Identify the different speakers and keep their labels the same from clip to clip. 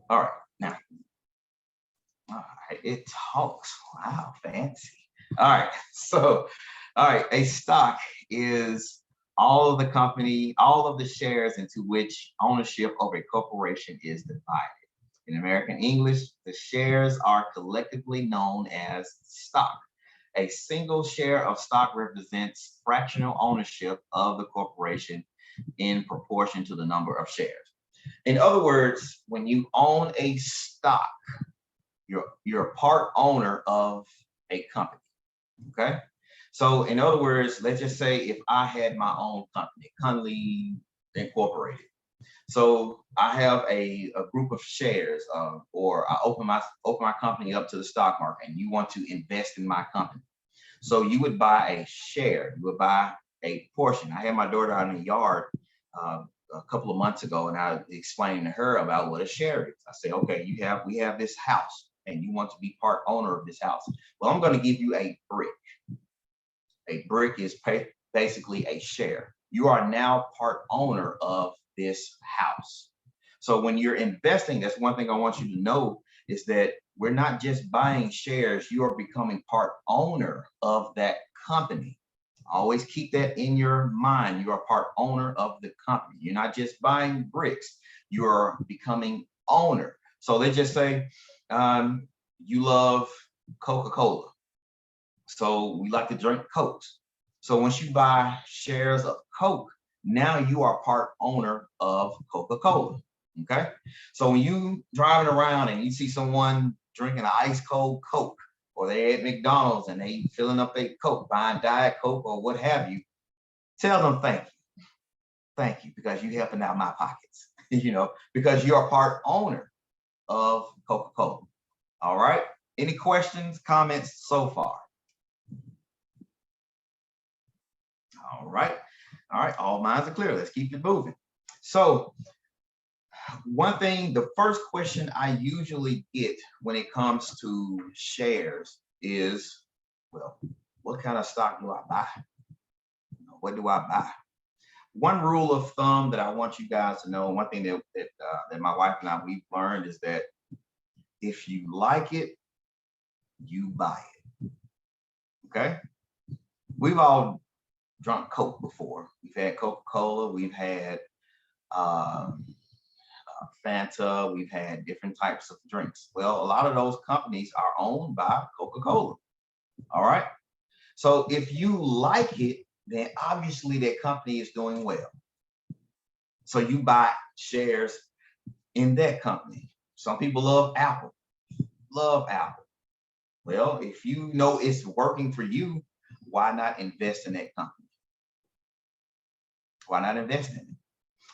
Speaker 1: All right, now, all right, it talks. Wow, fancy. All right, so, all right, a stock is all of the company, all of the shares into which ownership of a corporation is divided. In American English, the shares are collectively known as stock. A single share of stock represents fractional ownership of the corporation in proportion to the number of shares. In other words, when you own a stock, you're a part owner of a company. Okay. So in other words, let's just say if I had my own company, Conley Incorporated. So I have a group of shares, or I open my company up to the stock market, and you want to invest in my company. So you would buy a share, you would buy a portion. I had my daughter out in the yard uh, a couple of months ago, and I explained to her about what a share is. I said, okay, we have this house, and you want to be part owner of this house. Well, I'm going to give you a brick. A brick is basically a share. You are now part owner of this house. So when you're investing, that's one thing I want you to know is that we're not just buying shares, you are becoming part owner of that company. Always keep that in your mind. You are part owner of the company. You're not just buying bricks, you are becoming owner. So let's just say you love Coca-Cola. So we like to drink Cokes. So once you buy shares of Coke, now you are part owner of Coca-Cola. Okay. So when you driving around and you see someone drinking an ice cold Coke, or they at McDonald's and they filling up a Coke, buying Diet Coke or what have you, tell them thank you. Thank you, because you helping out my pockets, because you're a part owner of Coca-Cola. All right. Any questions, comments so far? All right. All right. All minds are clear. Let's keep it moving. So, one thing, the first question I usually get when it comes to shares is, well, what kind of stock do I buy? What do I buy? One rule of thumb that I want you guys to know, one thing that my wife and I we've learned is that if you like it, you buy it. Okay. We've all drunk Coke before. We've had Coca-Cola. We've had Fanta. We've had different types of drinks. Well, a lot of those companies are owned by Coca-Cola. All right. So if you like it, then obviously that company is doing well. So you buy shares in that company. Some people love Apple. Love Apple. Well, if you know it's working for you, why not invest in that company? Why not invest in it?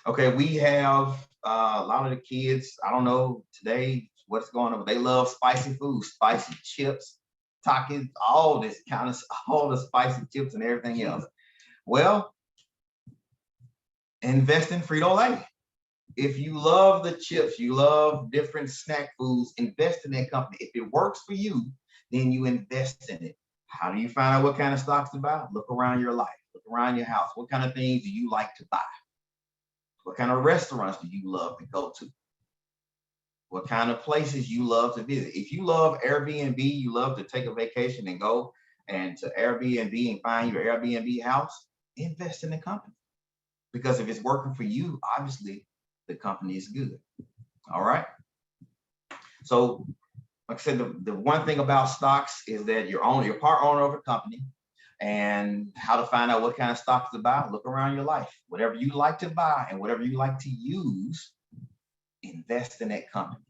Speaker 1: Okay, we have a lot of the kids, I don't know today what's going on, but they love spicy food, spicy chips, Takis, all this kind of, all the spicy chips and everything else. Well, invest in Frito-Lay. If you love the chips, you love different snack foods, invest in that company. If it works for you, then you invest in it. How do you find out what kind of stocks to buy? Look around your life, look around your house. What kind of things do you like to buy? What kind of restaurants do you love to go to? What kind of places you love to visit? If you love Airbnb, you love to take a vacation and go and to Airbnb and find your Airbnb house, invest in the company. Because if it's working for you, obviously the company is good. All right. So, like I said, the one thing about stocks is that you're part owner of a company. And how to find out what kind of stocks to buy, look around your life. Whatever you like to buy and whatever you like to use, invest in that company.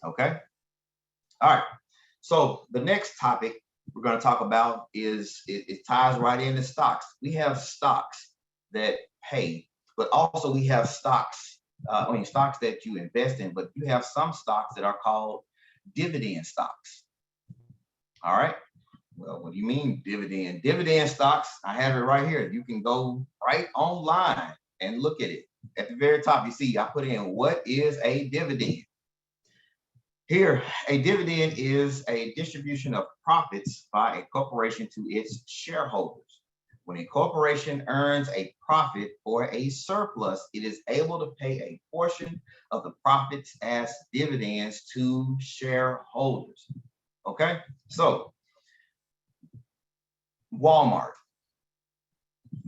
Speaker 1: Okay. All right. So the next topic we're going to talk about is it ties right into stocks. We have stocks that pay, but also we have stocks, stocks that you invest in, but you have some stocks that are called dividend stocks. All right. Well, what do you mean dividend? Dividend stocks, I have it right here. You can go right online and look at it. At the very top, you see, I put in what is a dividend. Here, a dividend is a distribution of profits by a corporation to its shareholders. When a corporation earns a profit or a surplus, it is able to pay a portion of the profits as dividends to shareholders. Okay, so Walmart.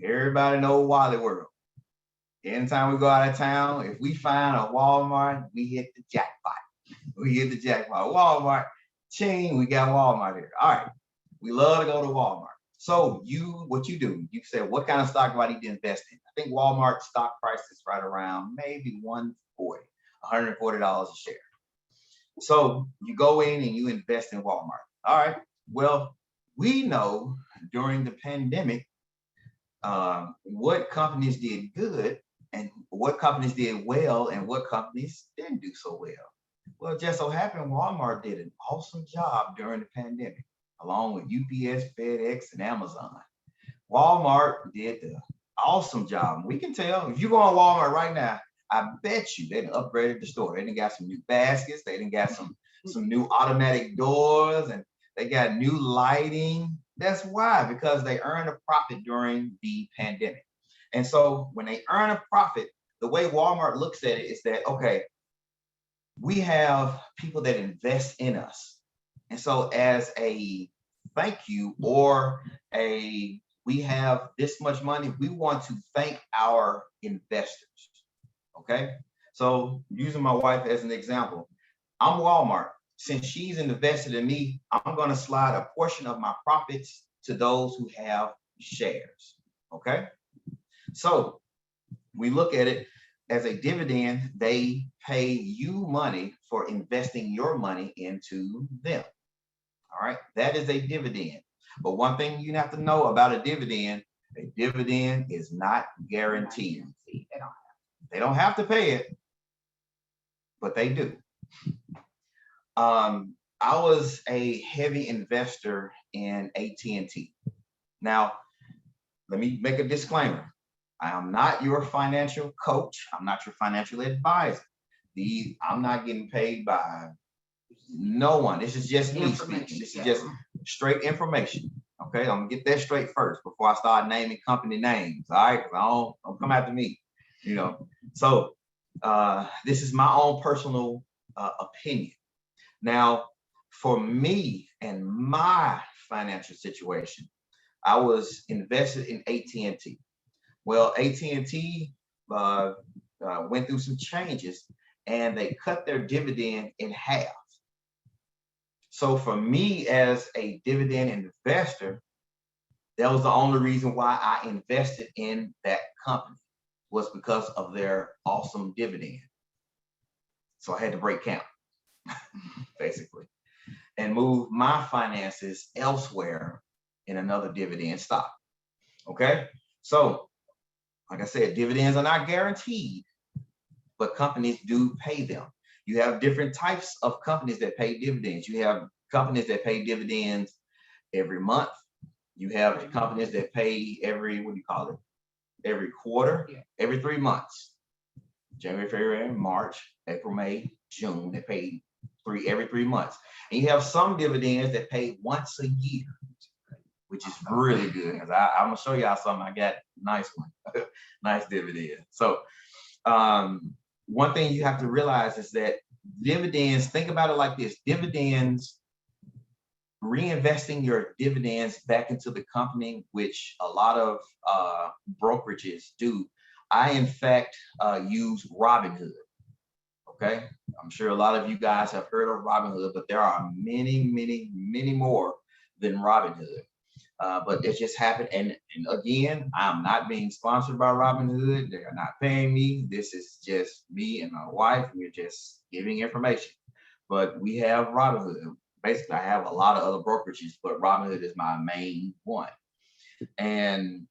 Speaker 1: Everybody know Wally World. Anytime we go out of town, if we find a Walmart, we hit the jackpot. We hit the jackpot. Walmart, ching, we got Walmart here. All right, we love to go to Walmart. So what you do, you say, what kind of stock do I need to invest in? I think Walmart stock price is right around maybe $140 a share. So you go in and you invest in Walmart. All right, well, we know during the pandemic, what companies did good and what companies did well and what companies didn't do so well. Well, it just so happened Walmart did an awesome job during the pandemic, along with UPS, FedEx, and Amazon. Walmart did the awesome job. We can tell if you go on Walmart right now, I bet you they done upgraded the store. They done got some new baskets. They done got some new automatic doors, and they got new lighting. That's why, because they earned a profit during the pandemic. And so when they earn a profit, the way Walmart looks at it is that, okay, we have people that invest in us. And so as a thank you or we have this much money, we want to thank our investors. Okay. So using my wife as an example, I'm Walmart. Since she's invested in me, I'm going to slide a portion of my profits to those who have shares. Okay. So we look at it as a dividend. They pay you money for investing your money into them. All right. That is a dividend. But one thing you have to know about a dividend is not guaranteed. They don't have to pay it, but they do. I was a heavy investor in AT&T. Now, let me make a disclaimer. I am not your financial coach. I'm not your financial advisor. I'm not getting paid by no one. This is just me speaking. This is just straight information. Okay, I'm gonna get that straight first before I start naming company names. All right, don't come after me. So this is my own personal opinion. Now, for me and my financial situation, I was invested in AT&T. Well, AT&T went through some changes and they cut their dividend in half. So for me as a dividend investor, that was the only reason why I invested in that company, was because of their awesome dividend. So I had to break camp, basically, and move my finances elsewhere in another dividend stock. Okay. So like I said, dividends are not guaranteed, but companies do pay them. You have different types of companies that pay dividends. You have companies that pay dividends every month. You have companies that pay every quarter, every 3 months. January, February, March, April, May, June, they pay every 3 months. And you have some dividends that pay once a year, which is really good. Because I'm gonna show y'all something. I got a nice one, nice dividend. So one thing you have to realize is that dividends, think about it like this: dividends, reinvesting your dividends back into the company, which a lot of brokerages do. I, in fact, use Robinhood. Okay, I'm sure a lot of you guys have heard of Robinhood, but there are many, many, many more than Robinhood. But it just happened. And again, I'm not being sponsored by Robinhood. They are not paying me. This is just me and my wife. We're just giving information. But we have Robinhood. Basically, I have a lot of other brokerages, but Robinhood is my main one. And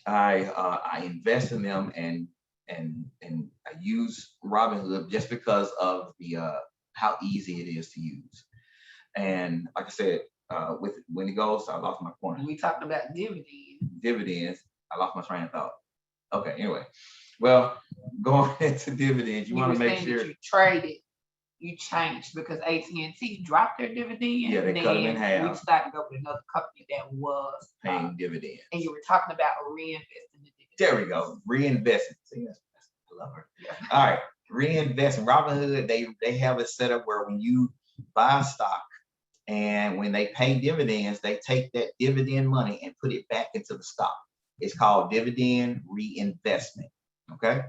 Speaker 1: I invest in them and I use Robinhood just because of the how easy it is to use. And like I said, when it goes, I lost my point.
Speaker 2: We talked about
Speaker 1: dividends. I lost my train of thought. Okay, anyway. Well, going into dividends, you want to make sure
Speaker 2: you traded you changed because AT&T dropped their dividend.
Speaker 1: Yeah, they cut them in half.
Speaker 2: We decided to go with another company that was
Speaker 1: paying dividends.
Speaker 2: And you were talking about reinvesting the dividends.
Speaker 1: There we go. Reinvesting. See, that's I love her. Yeah. All right. Reinvesting. Robinhood, they have it set up where when you buy stock and when they pay dividends, they take that dividend money and put it back into the stock. It's called dividend reinvestment. Okay.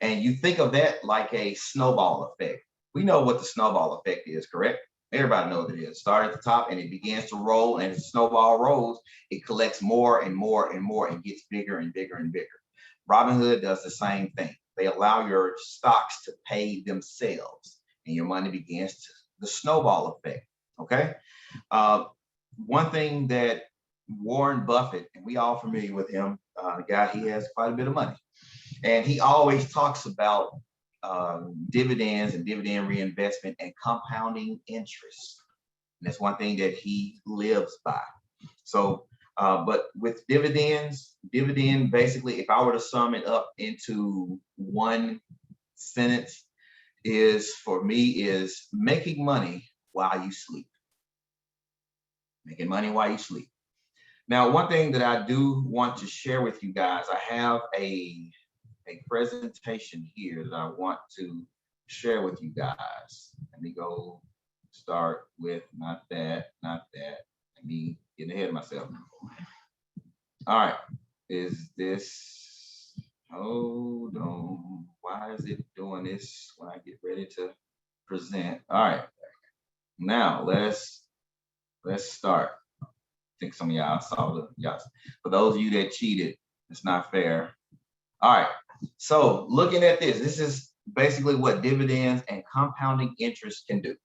Speaker 1: And you think of that like a snowball effect. We know what the snowball effect is, correct? Everybody knows what it is. Start at the top and it begins to roll, and as the snowball rolls, it collects more and more and more and gets bigger and bigger and bigger. Robinhood does the same thing. They allow your stocks to pay themselves, and your money begins to the snowball effect. Okay. One thing that Warren Buffett, and we all familiar with him, the guy, he has quite a bit of money, and he always talks about dividends and dividend reinvestment and compounding interest. And that's one thing that he lives by. So, but with dividends, dividend basically, if I were to sum it up into one sentence, is for me is making money while you sleep. Making money while you sleep. Now, one thing that I do want to share with you guys, I have a presentation here that I want to share with you guys. Let me go start with not that. Let me get ahead of myself. All right, is this, hold on. Why is it doing this when I get ready to present? All right, now let's start. I think some of y'all saw the, yes. For those of you that cheated, it's not fair. All right. So looking at this is basically what dividends and compounding interest can do.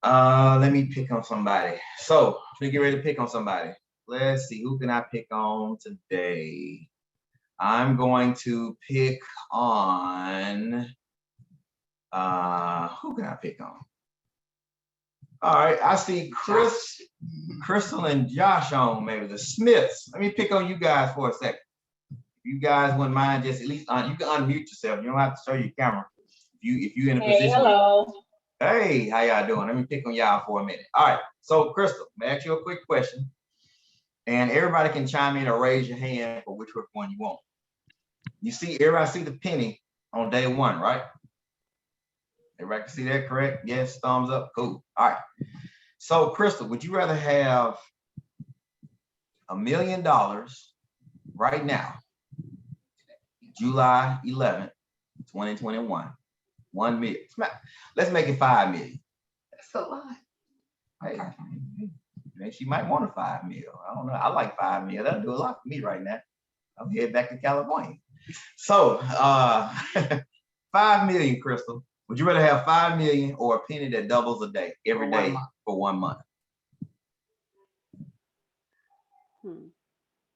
Speaker 1: Let me pick on somebody. So we get ready to pick on somebody. Let's see, who can I pick on today? I'm going to pick on, who can I pick on? All right, I see Crystal and Josh on, maybe the Smiths. Let me pick on you guys for a second. You guys wouldn't mind just at least you can unmute yourself. You don't have to show your camera. If you in a position.
Speaker 3: Hello.
Speaker 1: Hey, how y'all doing? Let me pick on y'all for a minute. All right. So Crystal, I'm gonna ask you a quick question, and everybody can chime in or raise your hand for which one you want. You see, everybody see the penny on day one, right? Everybody can see that, correct? Yes, thumbs up. Cool. All right. So Crystal, would you rather have $1 million right now, July 11th, 2021, 1 million. Let's make it 5 million.
Speaker 2: That's a lot.
Speaker 1: Hey, she might want a 5 million. I don't know. I like 5 million. That'll do a lot for me right now. I'm heading back to California. So 5 million, Crystal. Would you rather have 5 million or a penny that doubles a day every day for 1 month?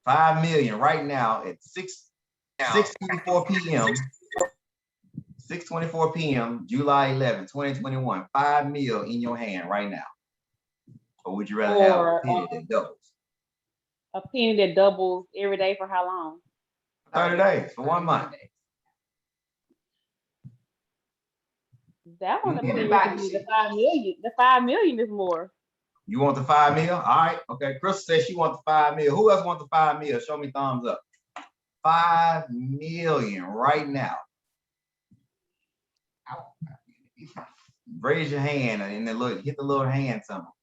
Speaker 1: 5 million right now at 6:24 p.m. 6:24 p.m. July 11, 2021. 5 million in your hand right now. Or would you rather have a penny that doubles?
Speaker 3: A penny that doubles every day for how long?
Speaker 1: 30 days for 1 month.
Speaker 3: That one appears to be the 5 million. The 5 million is more.
Speaker 1: You want the 5 million? All right. Okay. Crystal says she wants the 5 million. Who else wants the 5 million? Show me thumbs up. 5 million right now. Raise your hand and then look, hit the little hand symbol.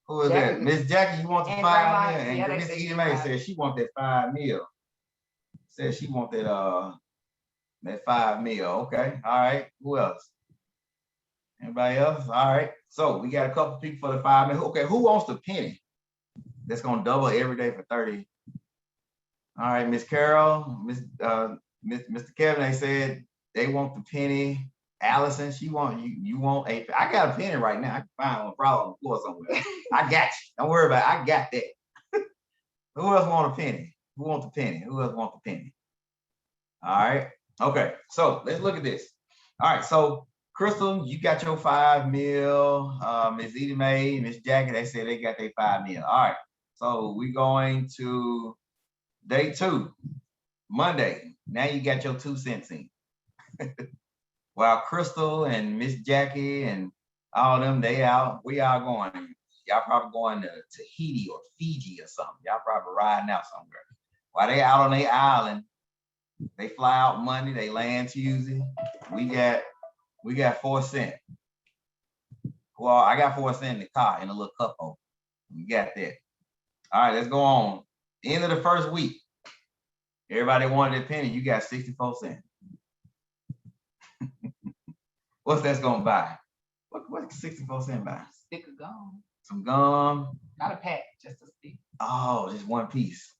Speaker 1: Who is Jackie. That? Miss Jackie, you want the 5 million? And Miss Edie Mae says she want that 5 million. Says she want that 5 million. Okay. All right. Who else? Anybody else? All right. So we got a couple people for the 5 million. Okay. Who wants the penny? That's gonna double every day for 30. All right, Miss Carol, Mr. Kevin, they said they want the penny. Allison, she want you want a. I got a penny right now. I can find one probably on the floor somewhere. I got you. Don't worry about it. I got that. Who else want a penny? Who wants the penny? Who else want the penny? All right. Okay. So let's look at this. All right. So Crystal, you got your 5 mil. Miss Edie Mae, Miss Jackie, they said they got their 5 mil. All right. So we're going to day 2, Monday. Now you got your 2 cents in. while Crystal and Miss Jackie and all them, they out. We all going. Y'all probably going to Tahiti or Fiji or something. Y'all probably riding out somewhere. While they out on their island, they fly out Monday, they land Tuesday. We got 4 cents. Well, I got 4 cents in the car in a little cup hole. We got that. All right, let's go on. End of the first week. Everybody wanted a penny. You got 64 cents. What's that's gonna buy? What 64 cents buy?
Speaker 2: Stick of gum.
Speaker 1: Some gum.
Speaker 2: Not a pack, just a stick.
Speaker 1: Oh, just one piece.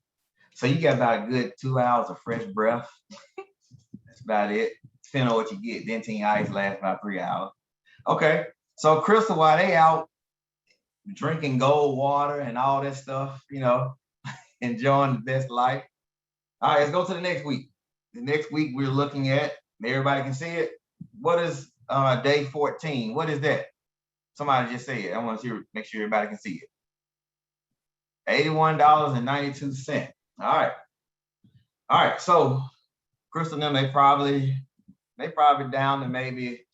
Speaker 1: So you got about a good 2 hours of fresh breath. That's about it. Depending on what you get. Dentine ice lasts about 3 hours. Okay. So Crystal, while they out drinking gold water and all that stuff, you know, enjoying the best life. All right, let's go to the next week. The next week we're looking at, everybody can see it. What is day 14? What is that? Somebody just say it. I want to make sure everybody can see it. $81.92. All right. All right. So Crystal and them, they probably down to maybe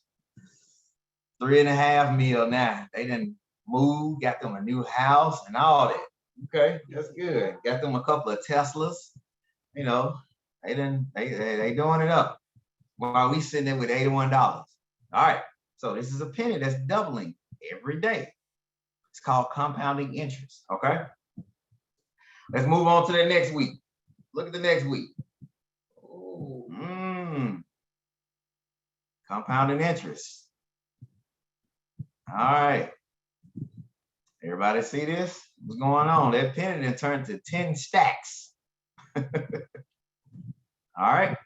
Speaker 1: 3.5 mil now. They didn't move, got them a new house and all that. Okay, that's good. Got them a couple of Teslas. You know, they doing it up. While we sitting there with $81. All right. So this is a penny that's doubling every day. It's called compounding interest. Okay. Let's move on to the next week. Look at the next week. Compounding interest. All right. Everybody see this? What's going on? That penny then turned to 10 stacks. All right.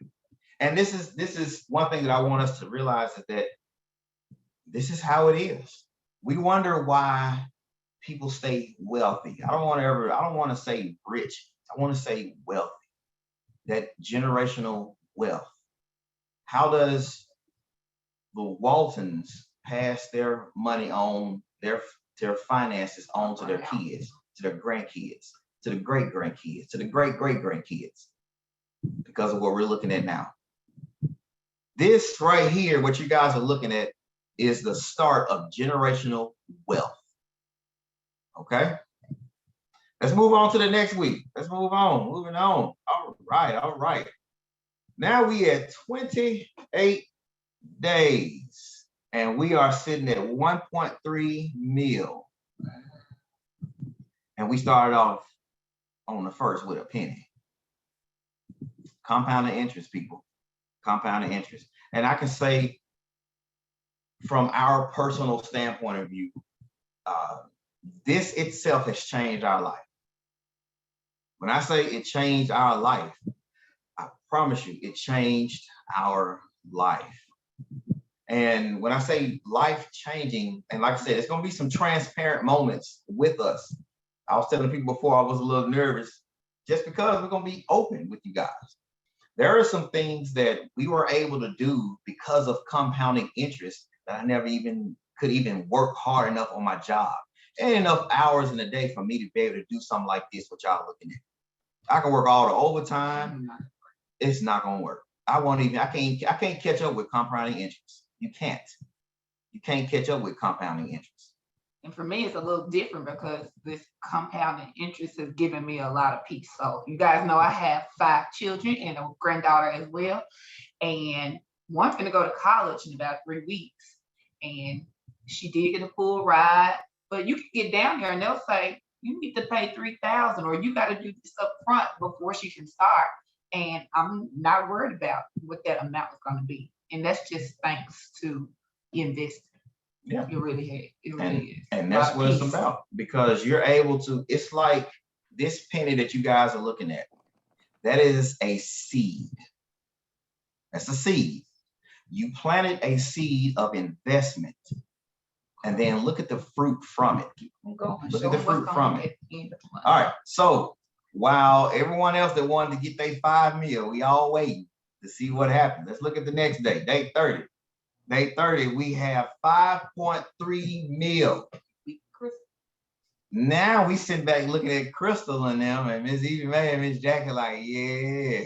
Speaker 1: And this is one thing that I want us to realize is that this is how it is. We wonder why people stay wealthy. I don't want to say rich. I want to say wealthy. That generational wealth. How does the Waltons pass their money on, their finances on to their kids, to their grandkids, to the great-grandkids, to the great-great-grandkids? Because of what we're looking at now. This right here, what you guys are looking at, is the start of generational wealth. Okay? Let's move on to the next week. Let's move on. Moving on. All right. Now we at 28 days, and we are sitting at 1.3 mil. And we started off on the first with a penny. Compounding interest, people. Compounding interest. And I can say from our personal standpoint of view, this itself has changed our life. When I say it changed our life, I promise you it changed our life. And when I say life changing, and like I said, it's going to be some transparent moments with us. I was telling people before, I was a little nervous just because we're going to be open with you guys. There are some things that we were able to do because of compounding interest that I never even could work hard enough on my job and enough hours in a day for me to be able to do something like this, what y'all looking at. I can work all the overtime. It's not going to work. I can't catch up with compounding interest. You can't catch up with compounding interest.
Speaker 2: And for me, it's a little different because this compounding interest has given me a lot of peace. So you guys know I have 5 children and a granddaughter as well. And one's going to go to college in about 3 weeks. And she did get a full ride. But you can get down there and they'll say, you need to pay $3,000 or you got to do this up front before she can start. And I'm not worried about what that amount is going to be. And that's just thanks to investing.
Speaker 1: Yeah,
Speaker 2: it really is.
Speaker 1: And that's what it's about, because you're able to, it's like this penny that you guys are looking at, that is a seed. That's a seed. You planted a seed of investment, and then look at the fruit from it. Look at the fruit from it. All right. So while everyone else that wanted to get their 5 mil, we all waiting to see what happens. Let's look at the next day, day 30. Day 30, we have 5.3 mil. Now we sit back looking at Crystal and them, and Miss Evie Mae and Miss Jackie like, yeah.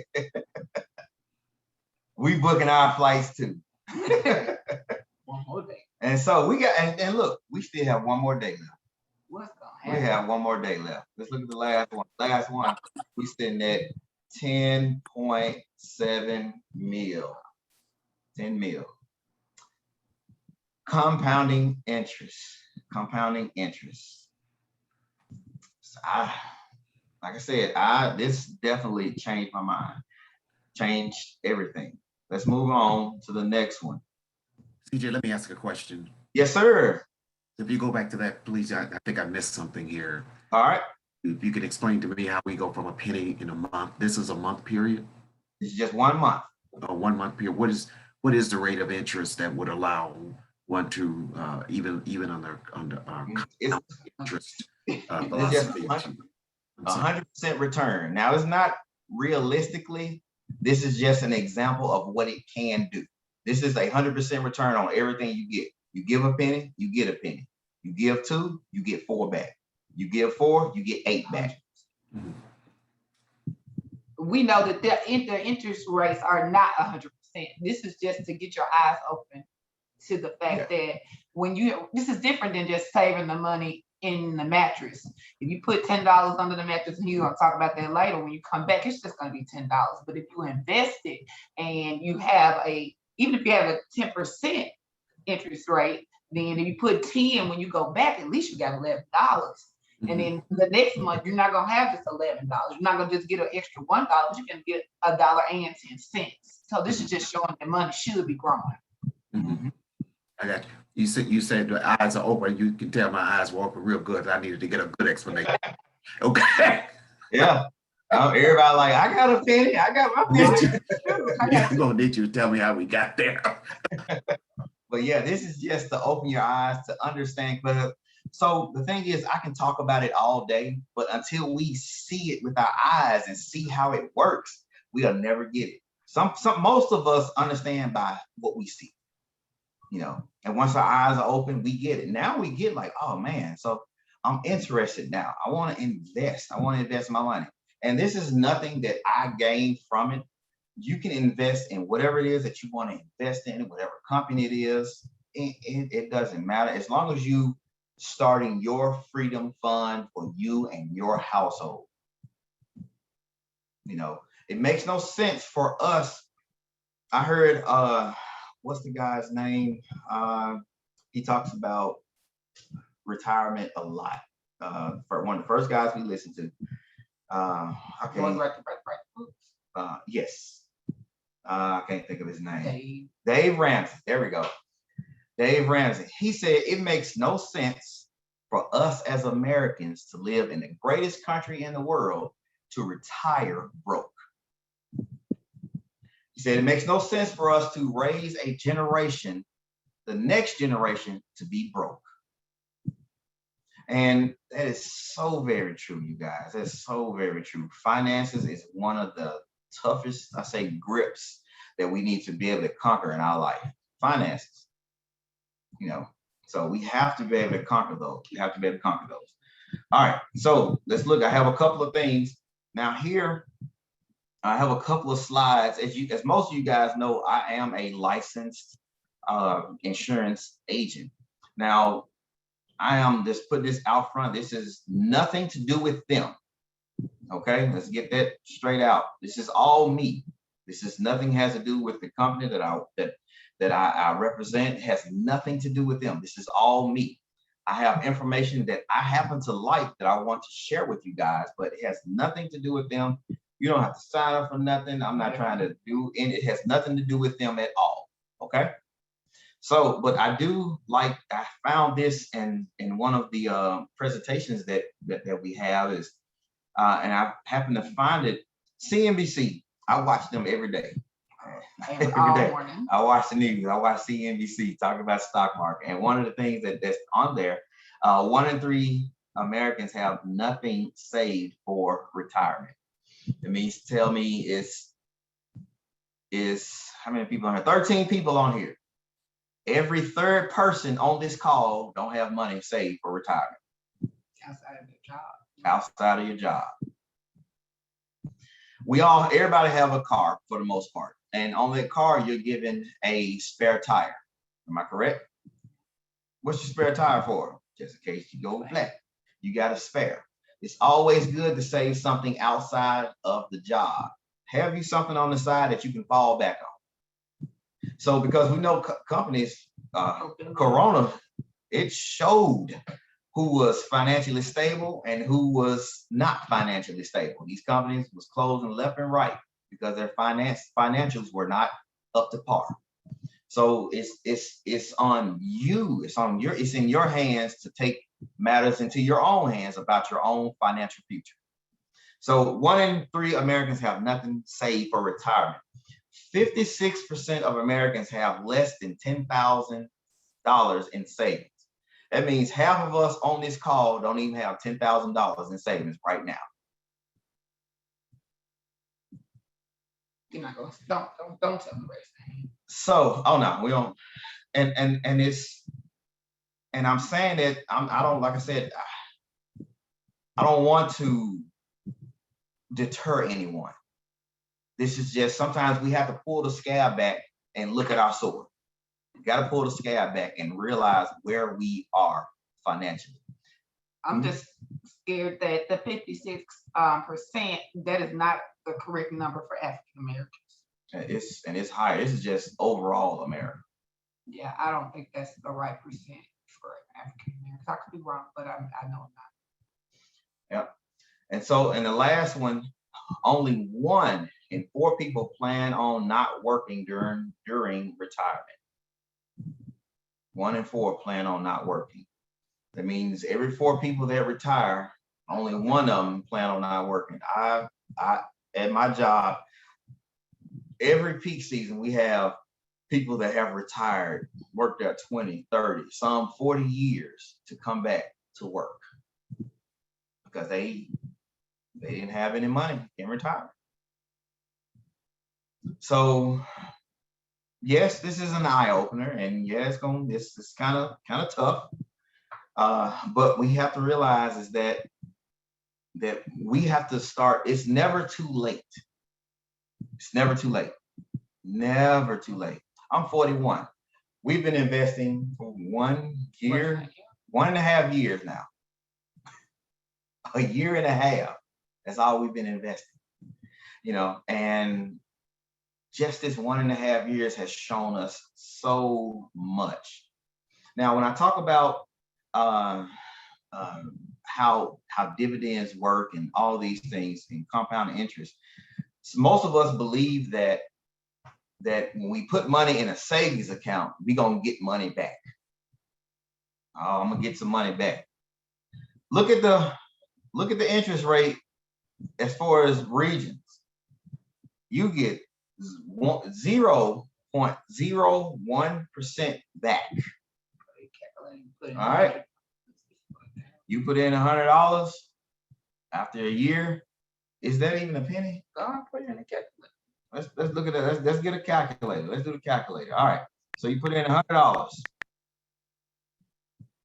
Speaker 1: We booking our flights too.
Speaker 2: One more day.
Speaker 1: And so we got, and look, we still have one more day left.
Speaker 2: What's gonna
Speaker 1: We
Speaker 2: happen?
Speaker 1: have one more day left. Let's look at the last one. Last one, we sitting at 10.7 mil. 10 mil. Compounding interest. Compounding interest. So like I said, this definitely changed my mind. Changed everything. Let's move on to the next one.
Speaker 4: CJ, let me ask a question.
Speaker 1: Yes, sir.
Speaker 4: If you go back to that, please, I think I missed something here.
Speaker 1: All right.
Speaker 4: If you could explain to me how we go from a penny in a month. This is a month period,
Speaker 1: It's just 1 month.
Speaker 4: a 1 month period. What is the rate of interest that would allow one to even under
Speaker 1: It's
Speaker 4: interest
Speaker 1: just
Speaker 4: philosophy? to- I'm sorry.
Speaker 1: 100% return. Now, it's not realistically, this is just an example of what it can do. This is 100% return on everything you get. You give a penny, you get a penny. You give 2, you get 4 back. You give 4, you get 8 back.
Speaker 4: Mhm.
Speaker 2: We know that the interest rates are not 100%. This is just to get your eyes open to the fact that this is different than just saving the money in the mattress. If you put $10 under the mattress, and you're gonna talk about that later, when you come back, it's just gonna be $10. But if you invest it and you have even if you have a 10% interest rate, then if you put 10 when you go back, at least you got $11. And then the next month, you're not gonna have just $11. You're not gonna just get an extra $1, but you can get $1.10. So this is just showing that money should be growing.
Speaker 4: Mhm. I got you. You said the eyes are open. You can tell my eyes were open real good. I needed to get a good explanation. Okay.
Speaker 1: Yeah. Everybody like, I got a penny. I got my penny.
Speaker 4: Yeah, I'm gonna need you to tell me how we got there.
Speaker 1: But yeah, this is just to open your eyes to understand. But so the thing is, I can talk about it all day, but until we see it with our eyes and see how it works, we'll never get it. Most of us understand by what we see, and once our eyes are open, we get it. Now we get like, oh man, so I'm interested now. I want to invest. I want to invest my money. And this is nothing that I gained from it. You can invest in whatever it is that you want to invest in, whatever company it is. It doesn't matter. As long as you starting your freedom fund for you and your household. It makes no sense for us. I heard, what's the guy's name? He talks about retirement a lot. For one of the first guys we listened to. Yes. I can't think of his name. Dave Ramsey. There we go. Dave Ramsey. He said it makes no sense for us as Americans to live in the greatest country in the world to retire broke. He said it makes no sense for us to raise a generation, the next generation, to be broke. And that is so very true, you guys. That's so very true. Finances is one of the toughest, grips that we need to be able to conquer in our life. Finances. So we have to be able to conquer those. All right, so let's look. I have a couple of things. Now here, I have a couple of slides. As most of you guys know, I am a licensed insurance agent. Now, I am just put this out front. This is nothing to do with them. Okay, let's get that straight out. This is all me. This is nothing has to do with the company that I represent. It has nothing to do with them. This is all me. I have information that I happen to like that I want to share with you guys, but it has nothing to do with them. You don't have to sign up for nothing. I'm not trying to do it. It has nothing to do with them at all. Okay. So, but I found this in one of the presentations that we have is, and I happen to find it, CNBC. I watch them every day. Every day.
Speaker 2: Morning.
Speaker 1: I watch the news. I watch CNBC talk about stock market. And one of the things that's on there, 1 in 3 Americans have nothing saved for retirement. It means tell me is how many people on here? 13 people on here. Every third person on this call don't have money saved for retirement.
Speaker 2: Outside of your job.
Speaker 1: Outside of your job. Everybody have a car for the most part. And on that car, you're given a spare tire. Am I correct? What's your spare tire for? Just in case you go flat. You got a spare. It's always good to save something outside of the job. Have you something on the side that you can fall back on. So because we know companies, Corona, it showed who was financially stable and who was not financially stable. These companies was closing left and right because their financials were not up to par. So it's on you. It's in your hands to take matters into your own hands about your own financial future. So 1 in 3 Americans have nothing saved for retirement. 56% of Americans have less than $10,000 in savings. That means half of us on this call don't even have $10,000 in savings right now.
Speaker 2: You're not going. Don't tell the rest.
Speaker 1: So, oh no, we don't. And I'm saying that I don't, like I said, I don't want to deter anyone. This is just, sometimes we have to pull the scab back and look at our sword. You got to pull the scab back and realize where we are financially.
Speaker 2: I'm just scared that the 56%, that is not the correct number for African Americans.
Speaker 1: It's higher. This is just overall America.
Speaker 2: Yeah, I don't think that's the right percent for African Americans. I could be wrong, but I know I'm not.
Speaker 1: Yep. And so in the last one, only 1 in 4 people plan on not working during retirement. 1 in 4 plan on not working. That means every 4 people that retire, only 1 of them plan on not working. I at my job, every peak season, we have people that have retired, worked there 20, 30, some 40 years to come back to work because they didn't have any money in retirement. So yes, this is an eye opener, and yeah, this is kind of tough. But we have to realize is that we have to start. It's never too late. It's never too late. Never too late. I'm 41. We've been investing for 1 year, 1.5 years now. A year and a half. That's all we've been investing. And just this 1.5 years has shown us so much. Now, when I talk about how dividends work and all these things and compound interest, so most of us believe that when we put money in a savings account, we're gonna get money back. Oh, I'm gonna get some money back. Look at the interest rate as far as regions. You get 0.01% back. All right. You put in $100 after a year. Is that even a penny?
Speaker 2: Go on, put it in the calculator.
Speaker 1: Let's look at that. Let's get a calculator. Let's do the calculator. All right. So you put in $100.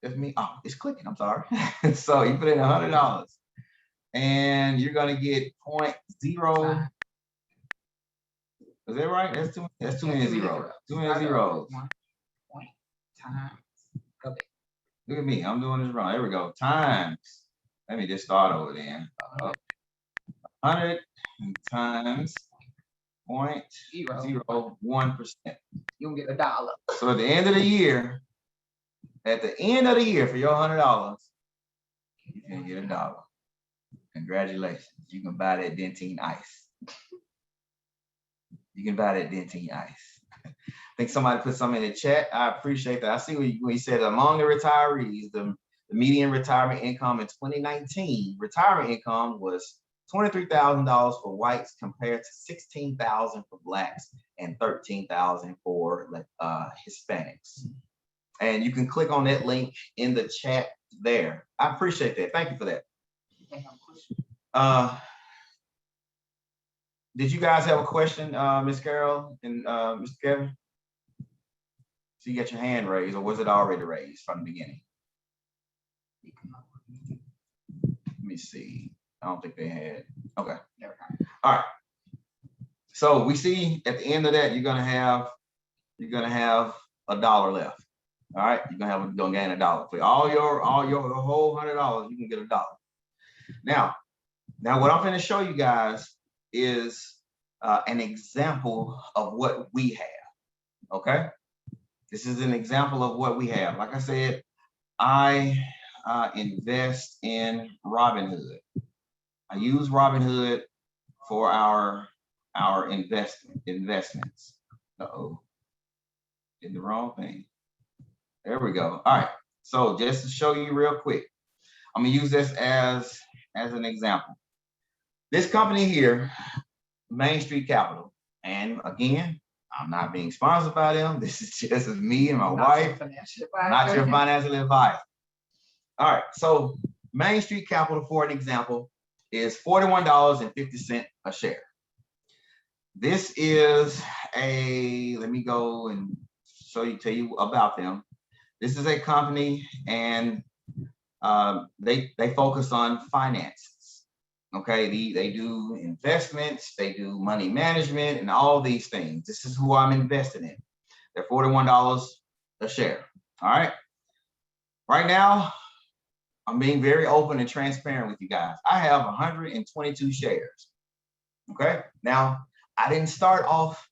Speaker 1: That's me. Oh, it's clicking. I'm sorry. So you put in $100, and you're gonna get 0.0. Is that right? That's too many zeros. Too many zeros.
Speaker 2: 1 point times. Okay.
Speaker 1: Look at me. I'm doing this wrong. There we go. Times. Let me just start over then. 100 times 0.01%.
Speaker 2: You'll get $1.
Speaker 1: So at the end of the year, for your $100, you can get $1. Congratulations. You can buy that Dentyne ice. You can buy that Dentyne ice. I think somebody put something in the chat. I appreciate that. I see when you said among the retirees, the median retirement income in 2019, retirement income was $23,000 for whites compared to $16,000 for blacks and $13,000 for Hispanics. And you can click on that link in the chat there. I appreciate that. Thank you for that. Did you guys have a question, Ms. Carol and Mr. Kevin? So you got your hand raised, or was it already raised from the beginning? Let me see. I don't think they had. Okay. All right. So we see at the end of that, you're gonna have $1 left. All right, you're gonna gain $1 for all your whole $100. You can get $1. Now what I'm going to show you guys is an example of what we have. Okay, this is an example of what we have. Like I said, I invest in Robinhood. I use Robinhood for our investments. Uh-oh, did the wrong thing. There we go. All right. So just to show you real quick, I'm gonna use this as an example. This company here, Main Street Capital, and again, I'm not being sponsored by them. This is just me and my wife, not your financial advisor. All right. So Main Street Capital, for an example, is $41.50 a share. This is let me go and tell you about them. This is a company, and they focus on finances. Okay, they do investments, they do money management, and all these things. This is who I'm invested in. They're $41 a share. All right. Right now, I'm being very open and transparent with you guys. I have 122 shares. Okay. Now, I didn't start off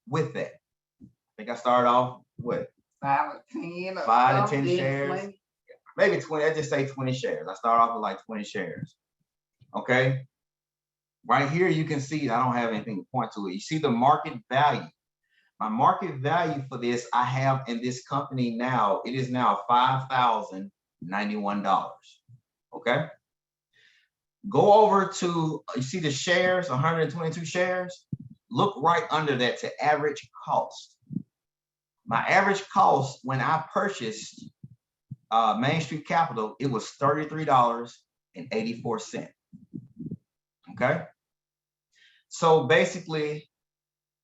Speaker 1: with that. I think I started off with 5 to 10 shares, maybe 20. I just say 20 shares. I start off with like 20 shares. Okay. Right here, you can see I don't have anything to point to it. You see the market value. My market value for this, I have in this company now, it is now $5,091. Okay. Go over to, you see the shares, 122 shares. Look right under that to average cost. My average cost when I purchased Main Street Capital, it was $33.84. Okay. So basically,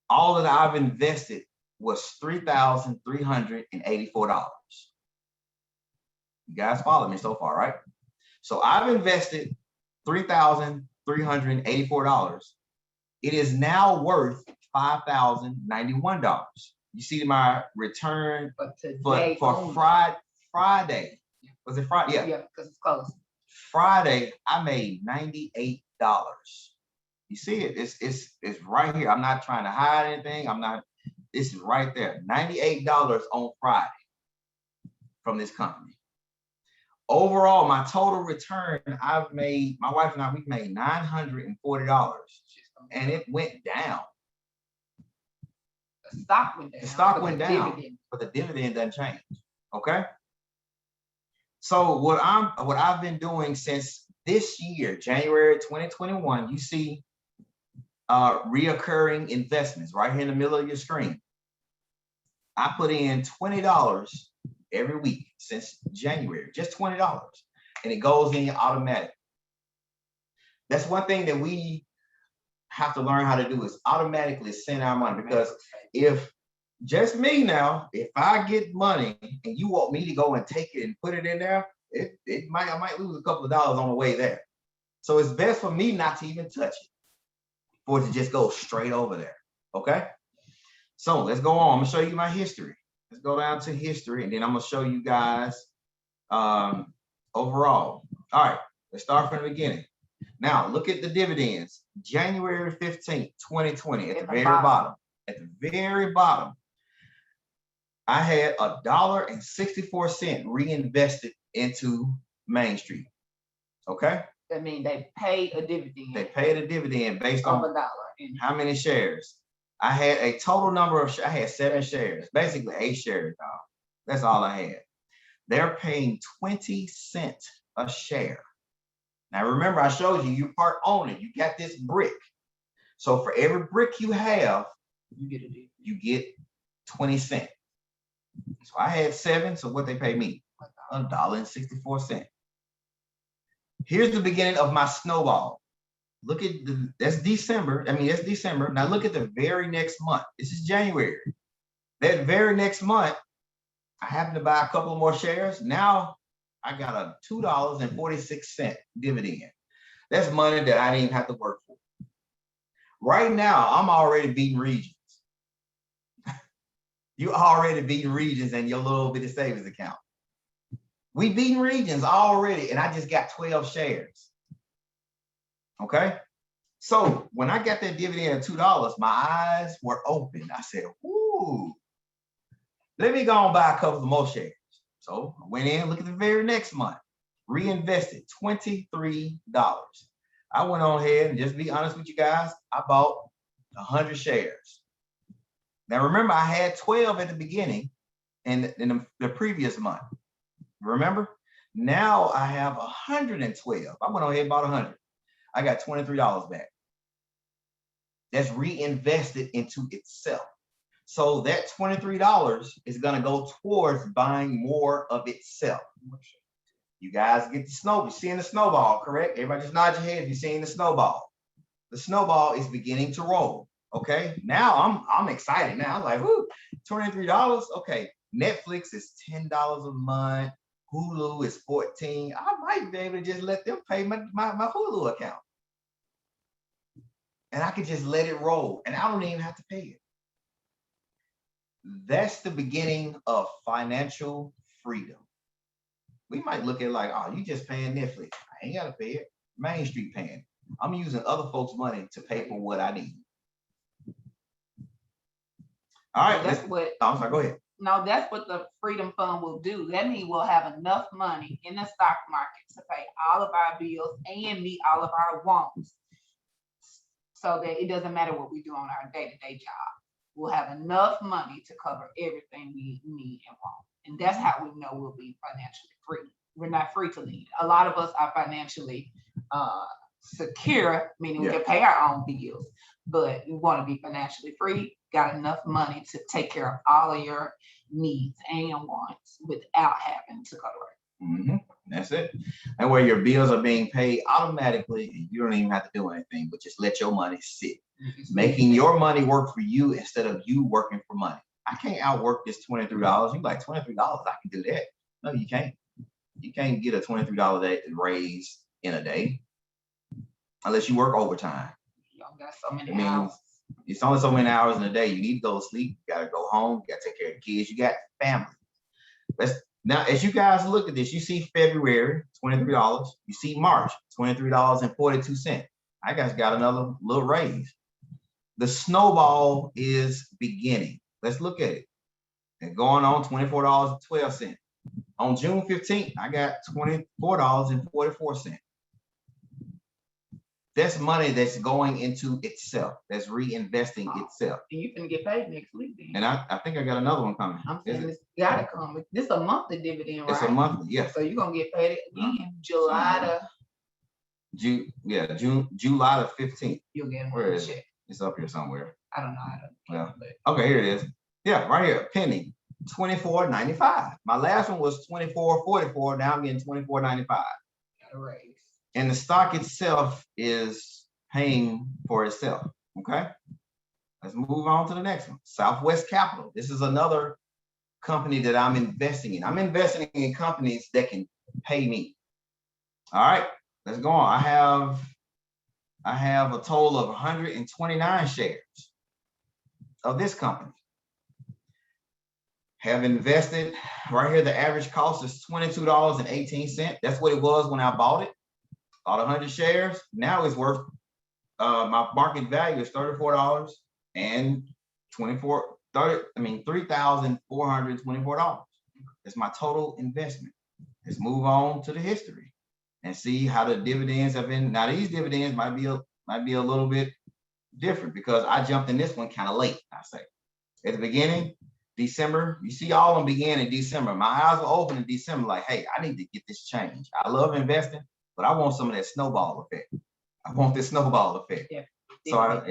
Speaker 1: all that I've invested was $3,384. You guys follow me so far, right? So I've invested $3,384. It is now worth $5,091. You see my return for Friday. Was it Friday? Yeah.
Speaker 2: Yeah, because it's close.
Speaker 1: Friday, I made $98. You see it? It's right here. I'm not trying to hide anything. This is right there. $98 on Friday from this company. Overall, my total return I've made, my wife and I, we made $940, and it went down.
Speaker 2: The stock went down.
Speaker 1: The stock went down, but the dividend doesn't change. Okay. So what I've been doing since this year, January 2021, you see reoccurring investments right here in the middle of your screen. I put in $20 every week since January, just $20, and it goes in automatic. That's one thing that we have to learn how to do, is automatically send our money, because if just me now, if I get money and you want me to go and take it and put it in there, I might lose a couple of dollars on the way there. So it's best for me not to even touch it, for it to just go straight over there. Okay. So let's go on. I'm gonna show you my history. Let's go down to history, and then I'm gonna show you guys overall. All right, let's start from the beginning. Now look at the dividends. January 15th, 2020, at the very bottom. At the very bottom, I had $1.64 reinvested into Main Street. Okay.
Speaker 2: That means they pay a dividend.
Speaker 1: They paid a dividend based on
Speaker 2: $1.
Speaker 1: how many shares. I had a total number of, I had 7 shares, basically 8 shares, dog. That's all I had. They're paying 20 cents a share. Now remember, I showed you, you part owner, you got this brick. So for every brick you have, you get 20 cents. So I had 7, so what they pay me? $1.64. Here's the beginning of my snowball. Look at that's December. That's December. Now look at the very next month. This is January. That very next month, I happened to buy a couple more shares. Now I got a $2.46 dividend. That's money that I didn't even have to work for. Right now, I'm already beating Regions. You already beating Regions and your little bit of savings account. We beating Regions already, and I just got 12 shares. Okay. So when I got that dividend of $2, my eyes were open. I said, ooh, let me go and buy a couple of more shares. So I went in, look at the very next month, reinvested $23. I went on ahead and just be honest with you guys, I bought 100 shares. Now remember, I had 12 at the beginning and in the previous month. Remember? Now I have 112. I went on ahead and bought 100. I got $23 back. That's reinvested into itself. So that $23 is going to go towards buying more of itself. You guys get the snowball. You're seeing the snowball, correct? Everybody just nod your head if you're seeing the snowball. The snowball is beginning to roll. Okay. Now I'm excited. Now I'm like, whoo, $23. Okay. Netflix is $10 a month. Hulu is $14. I might be able to just let them pay my Hulu account. And I could just let it roll. And I don't even have to pay it. That's the beginning of financial freedom. We might look at it like, oh, you just paying Netflix. I ain't got to pay it. Main Street paying. I'm using other folks' money to pay for what I need. All right.
Speaker 2: That's what.
Speaker 1: I'm sorry, go ahead.
Speaker 2: No, that's what the Freedom Fund will do. That means we'll have enough money in the stock market to pay all of our bills and meet all of our wants, so that it doesn't matter what we do on our day-to-day job. We'll have enough money to cover everything we need and want. And that's how we know we'll be financially free. We're not free to lead. A lot of us are financially secure, meaning we can pay our own bills, but we want to be financially free, got enough money to take care of all of your needs and wants without having to go to work.
Speaker 1: That's it. And where your bills are being paid automatically, you don't even have to do anything, but just let your money sit. Making your money work for you instead of you working for money. I can't outwork this $23. You're like, $23, I can do that. No, you can't. You can't get a $23 raise in a day unless you work overtime.
Speaker 2: You don't got so many hours.
Speaker 1: It's only so many hours in a day. You need to go to sleep. You got to go home. You got to take care of the kids. You got family. Now, as you guys look at this, you see February, $23. You see March, $23.42. I guys got another little raise. The snowball is beginning. Let's look at it. And going on $24.12. On June 15th, I got $24.44. That's money that's going into itself. That's reinvesting itself.
Speaker 2: And you can get paid next week then.
Speaker 1: And I think I got another one coming.
Speaker 2: I'm saying this gotta come. This is a monthly dividend, right?
Speaker 1: It's a monthly, yes.
Speaker 2: So you're gonna get paid again July
Speaker 1: July the 15th.
Speaker 2: You'll get
Speaker 1: Where
Speaker 2: a
Speaker 1: is
Speaker 2: check.
Speaker 1: It's up here somewhere.
Speaker 2: I don't know how to.
Speaker 1: Yeah. Okay, here it is. Yeah, right here, pending, $24.95. My last one was $24.44. Now I'm getting $24.95.
Speaker 2: Got a raise.
Speaker 1: And the stock itself is paying for itself. Okay. Let's move on to the next one. Southwest Capital. This is another company that I'm investing in. I'm investing in companies that can pay me. All right, let's go on. I have a total of 129 shares of this company. Have invested right here. The average cost is $22.18. That's what it was when I bought it. Bought 100 shares. Now it's worth, my market value is $3,424. That's my total investment. Let's move on to the history and see how the dividends have been. Now these dividends might be a little bit different because I jumped in this one kind of late. I say at the beginning, December. You see, all of them began in December. My eyes were open in December. Like, hey, I need to get this change. I love investing, but I want some of that snowball effect. I want this snowball effect.
Speaker 2: Yeah.
Speaker 1: So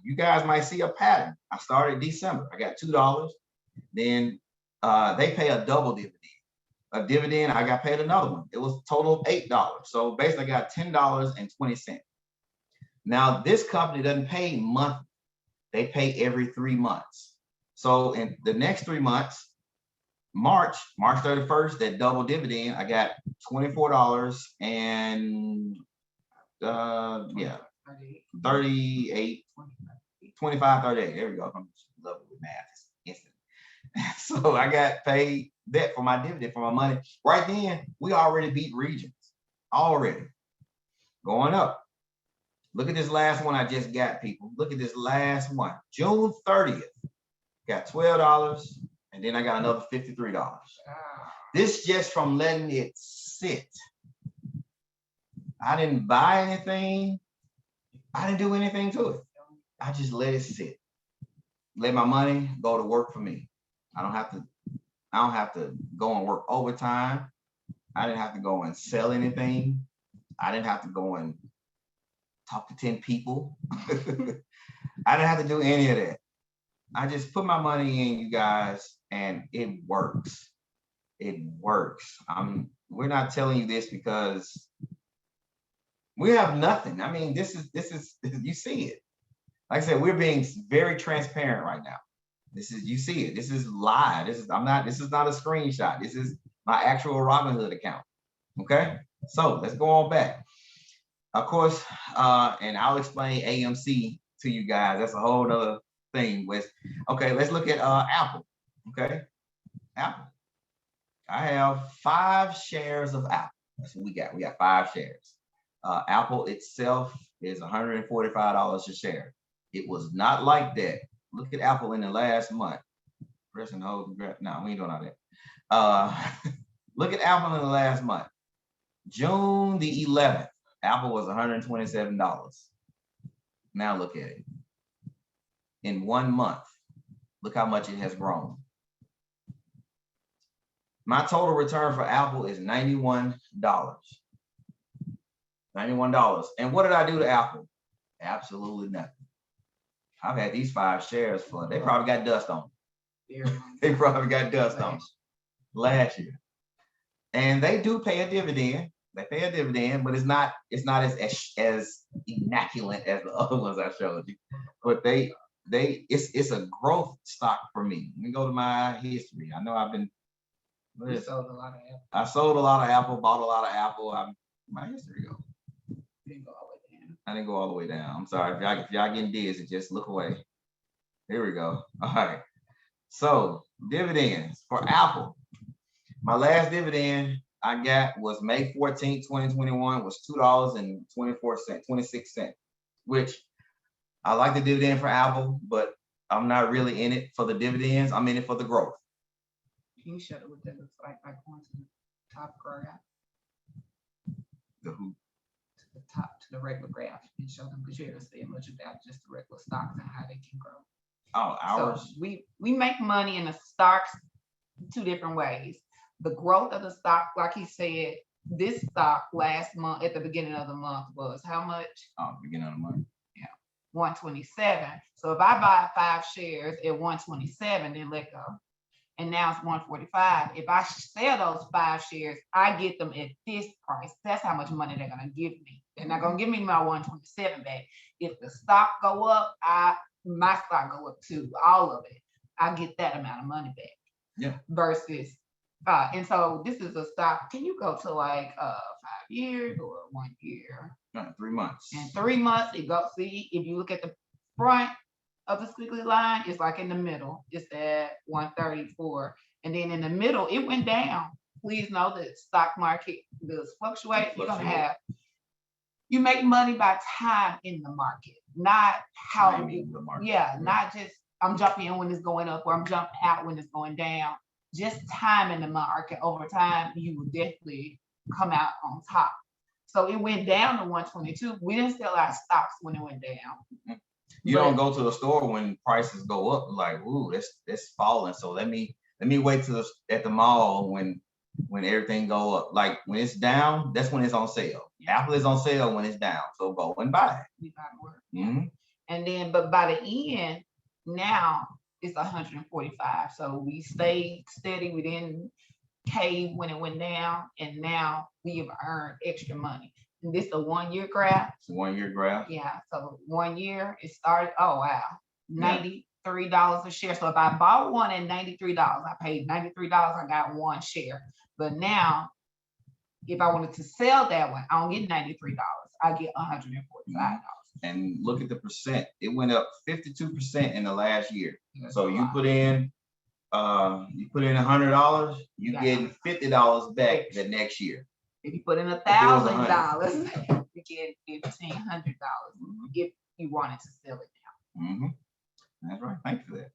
Speaker 1: you guys might see a pattern. I started December. I got $2. Then they pay a double dividend. A dividend, I got paid another one. It was a total of $8. So basically I got $10.20. Now this company doesn't pay monthly. They pay every 3 months. So in the next 3 months, March 31st, that double dividend, I got $24 and 38, 25, 38. There we go. I'm loving with math. It's instant. So I got paid that for my dividend, for my money. Right then, we already beat Regions. Already. Going up. Look at this last one I just got, people. Look at this last one. June 30th. Got $12. And then I got another $53. This just from letting it sit. I didn't buy anything. I didn't do anything to it. I just let it sit. Let my money go to work for me. I don't have to go and work overtime. I didn't have to go and sell anything. I didn't have to go and talk to 10 people. I didn't have to do any of that. I just put my money in, you guys, and it works. It works. We're not telling you this because we have nothing. I mean, this is you see it. Like I said, we're being very transparent right now. You see it. This is live. This is not a screenshot. This is my actual Robinhood account. Okay. So let's go on back. Of course, and I'll explain AMC to you guys. That's a whole nother thing. Okay, let's look at Apple. Okay. Apple. I have 5 shares of Apple. That's what we got. We got 5 shares. Apple itself is $145 a share. It was not like that. Look at Apple in the last month. Press and hold. No, we ain't doing all that. Look at Apple in the last month. June the 11th, Apple was $127. Now look at it. In 1 month, look how much it has grown. My total return for Apple is $91. $91. And what did I do to Apple? Absolutely nothing. I've had these 5 shares for, they probably got dust on them. They probably got dust on them last year. And they do pay a dividend. They pay a dividend, but it's not as immaculate as the other ones I showed you. But it's a growth stock for me. Let me go to my history. I know I sold a lot of Apple, bought a lot of Apple. My history go. I didn't go all the way down. I'm sorry. If y'all getting dizzy, just look away. Here we go. All right. So dividends for Apple. My last dividend I got was May 14th, 2021, was $2.24, 26 cents, which I like the dividend for Apple, but I'm not really in it for the dividends. I'm in it for the growth.
Speaker 2: Can you show it what that looks like by going to the top graph?
Speaker 1: The who?
Speaker 2: To the top, to the regular graph, and show them, because you haven't said much about just the regular stocks and how they can grow.
Speaker 1: Oh, ours.
Speaker 2: So we make money in the stocks 2 different ways. The growth of the stock, like he said, this stock last month at the beginning of the month was how much?
Speaker 1: Beginning of the month.
Speaker 2: Yeah, 127. So if I buy 5 shares at 127, then let go, and now it's 145. If I sell those 5 shares, I get them at this price. That's how much money they're gonna give me. They're not gonna give me my 127 back. If the stock go up, my stock go up too. All of it, I get that amount of money back.
Speaker 1: Yeah.
Speaker 2: Versus, and so this is a stock. Can you go to like 5 years or 1 year?
Speaker 1: 3 months.
Speaker 2: In 3 months, it goes. See, if you look at the front of the squiggly line, it's like in the middle. It's at 134, and then in the middle, it went down. Please know that stock market does fluctuate. You're gonna have. You make money by time in the market, not how.
Speaker 1: The market.
Speaker 2: Yeah, not just I'm jumping in when it's going up or I'm jumping out when it's going down. Just time in the market. Over time, you will definitely come out on top. So it went down to 122. We didn't sell our stocks when it went down.
Speaker 1: You don't go to the store when prices go up, like, ooh, that's falling. So let me wait till at the mall when everything go up. Like when it's down, that's when it's on sale. Apple is on sale when it's down. So go and buy it.
Speaker 2: We buy more.
Speaker 1: Mm-hmm.
Speaker 2: And then, but by the end, now it's 145. So we stayed steady. We didn't cave when it went down, and now we have earned extra money. And this is a 1 year graph.
Speaker 1: It's a 1 year graph.
Speaker 2: Yeah. So 1 year, it started. Oh wow, $93 a share. So if I bought one at $93, I paid $93. I got 1 share. But now, if I wanted to sell that one, I don't get $93. I get $145.
Speaker 1: and look at the percent. It went up 52% in the last year.
Speaker 2: That's
Speaker 1: So
Speaker 2: a
Speaker 1: you
Speaker 2: lot.
Speaker 1: put in $100, you
Speaker 2: Yeah.
Speaker 1: getting $50 back the next year.
Speaker 2: If you put in
Speaker 1: was
Speaker 2: $1,000, you get $1,500 if you wanted to sell it now.
Speaker 1: Mhm. That's right. Thank you for that.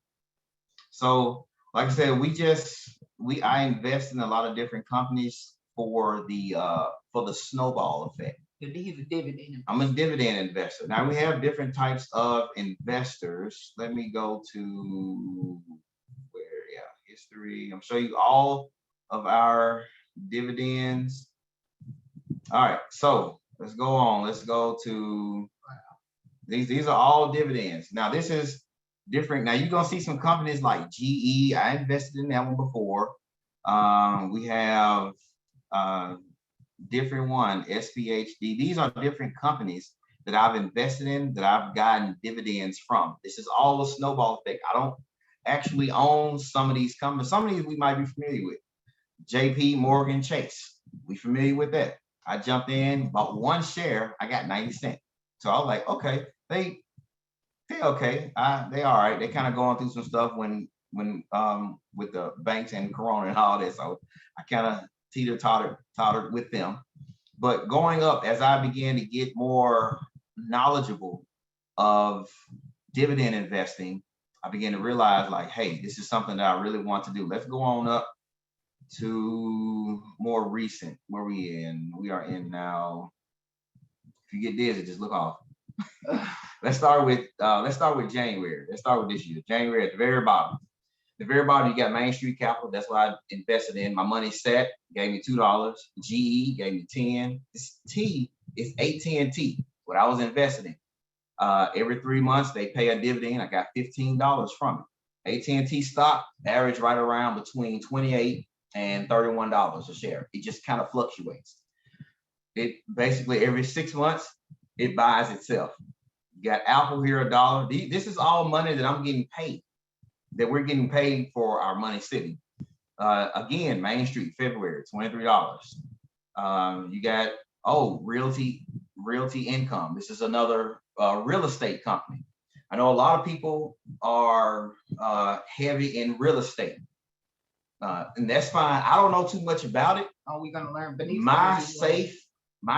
Speaker 1: So, like I said, I invest in a lot of different companies for the snowball effect.
Speaker 2: He's a dividend.
Speaker 1: I'm a dividend investor. Now we have different types of investors. Let me go to history. I'm show you all of our dividends. All right, so let's go on. Let's go to these are all dividends. Now this is different. Now you're gonna see some companies like GE. I invested in that one before. We have different one, SPHD. These are different companies that I've invested in that I've gotten dividends from. This is all a snowball effect. I don't actually own some of these companies. Some of these we might be familiar with. JP Morgan Chase. We familiar with that. I jumped in, bought one share, I got 90 cents. So I was like, okay, they okay. They all right. They kind of going through some stuff when with the banks and Corona and all that. So I kind of tottered with them. But going up, as I began to get more knowledgeable of dividend investing, I began to realize like, hey, this is something that I really want to do. Let's go on up to more recent. Where we in? We are in now. If you get dizzy, just look off. Let's start with January. Let's start with this year. January at the very bottom. The very bottom, you got Main Street Capital. That's what I invested in. My money set, gave me $2. GE gave me 10. This T is AT&T, what I was invested in. Every 3 months, they pay a dividend. I got $15 from it. AT&T stock average right around between $28 and $31 a share. It just kind of fluctuates. It basically every 6 months, it buys itself. You got Apple here, $1. This is all money that I'm getting paid, that we're getting paid for our money sitting. Again, Main Street, February, $23. You got, Realty Income. This is another real estate company. I know a lot of people are heavy in real estate. And that's fine. I don't know too much about it.
Speaker 2: Oh, we're gonna learn beneath
Speaker 1: My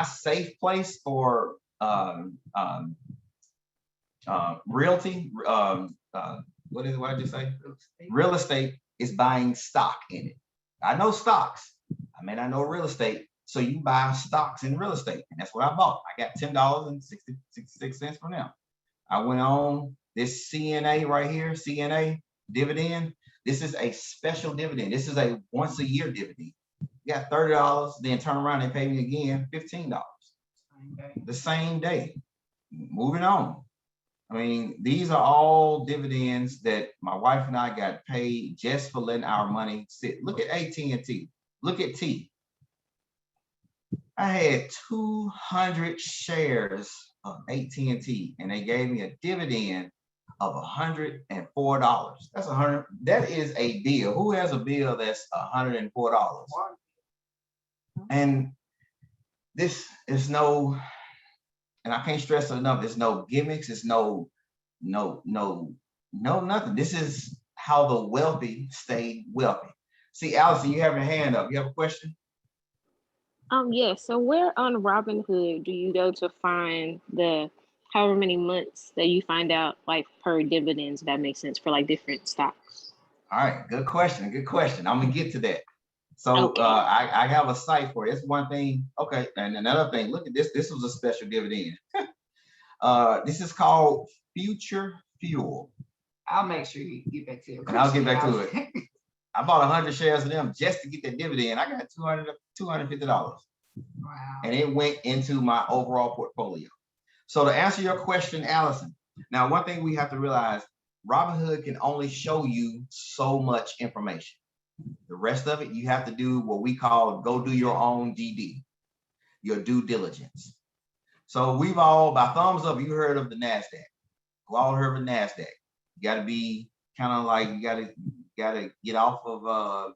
Speaker 1: safe place for realty, what did I just say? Real estate is buying stock in it. I know stocks. I may not know real estate. So you buy stocks in real estate. And that's what I bought. I got $10.66 from them. I went on this CNA right here, CNA dividend. This is a special dividend. This is a once a year dividend. You got $30, then turn around and pay me again $15. The same day. Moving on. I mean, these are all dividends that my wife and I got paid just for letting our money sit. Look at AT&T. Look at T. I had 200 shares of AT&T, and they gave me a dividend of $104. That's $100. That is a bill. Who has a bill that's $104? And this is no. And I can't stress it enough. There's no gimmicks. It's no, nothing. This is how the wealthy stay wealthy. See, Allison, you have your hand up. You have a question?
Speaker 5: Yes. So where on Robinhood do you go to find the however many months that you find out like per dividends, if that makes sense, for like different stocks?
Speaker 1: All right, good question. Good question. I'm gonna get to that. So
Speaker 5: Okay.
Speaker 1: I have a site for it. It's one thing. Okay, and another thing. Look at this. This was a special dividend. This is called Future Fuel.
Speaker 2: I'll make sure you get back to it.
Speaker 1: And I'll get back to it. I bought 100 shares of them just to get that dividend. I got $250.
Speaker 2: Wow.
Speaker 1: And it went into my overall portfolio. So to answer your question, Allison, now one thing we have to realize, Robinhood can only show you so much information. The rest of it, you have to do what we call go do your own DD, your due diligence. So we've all, by thumbs up, you heard of the NASDAQ. We all heard of the NASDAQ. You got to be kind of like, you got to get off of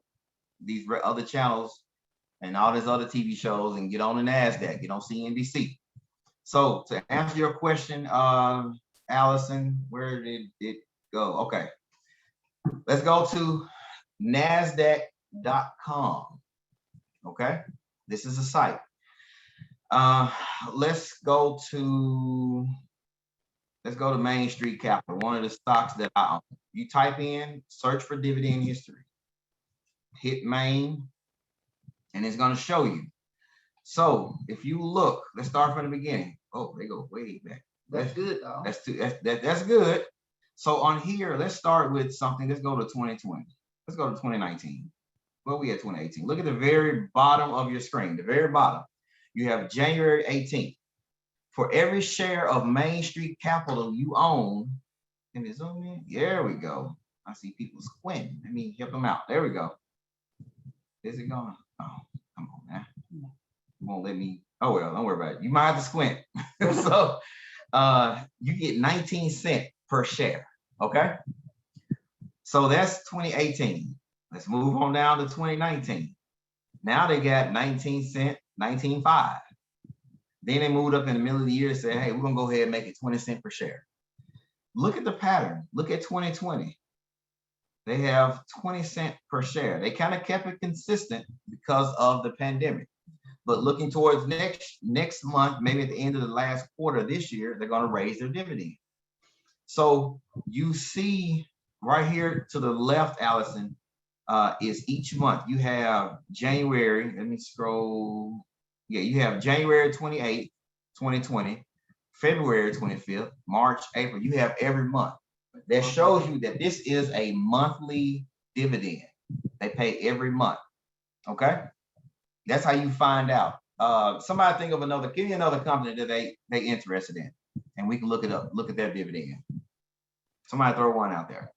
Speaker 1: these other channels and all these other TV shows and get on the NASDAQ, get on CNBC. So to answer your question, Allison, where did it go? Okay, let's go to NASDAQ.com. Okay, this is a site. Let's go to Main Street Capital, one of the stocks that I own. You type in, search for dividend history, hit Main, and it's going to show you. So if you look, let's start from the beginning. Oh, they go way back.
Speaker 2: That's good though.
Speaker 1: That's good. So on here, let's start with something. Let's go to 2020. Let's go to 2019. Well, we had 2018. Look at the very bottom of your screen, the very bottom. You have January 18th. For every share of Main Street Capital you own, can it zoom in? There we go. I see people squinting. Let me help them out. There we go. Is it going? Oh, come on, man. You won't let me. Oh, well, don't worry about it. You might have to squint. So you get 19 cents per share. Okay. So that's 2018. Let's move on down to 2019. Now they got 19 cents, 19.5. Then they moved up in the middle of the year and said, hey, we're gonna go ahead and make it 20 cents per share. Look at the pattern. Look at 2020. They have 20 cents per share. They kind of kept it consistent because of the pandemic. But looking towards next month, maybe at the end of the last quarter this year, they're gonna raise their dividend. So you see right here to the left, Allison, is each month. You have January, let me scroll. Yeah, you have January 28th, 2020, February 25th, March, April. You have every month. That shows you that this is a monthly dividend. They pay every month. Okay? That's how you find out. Somebody think of give me another company that they interested in, and we can look it up, look at their dividend. Somebody throw one out there.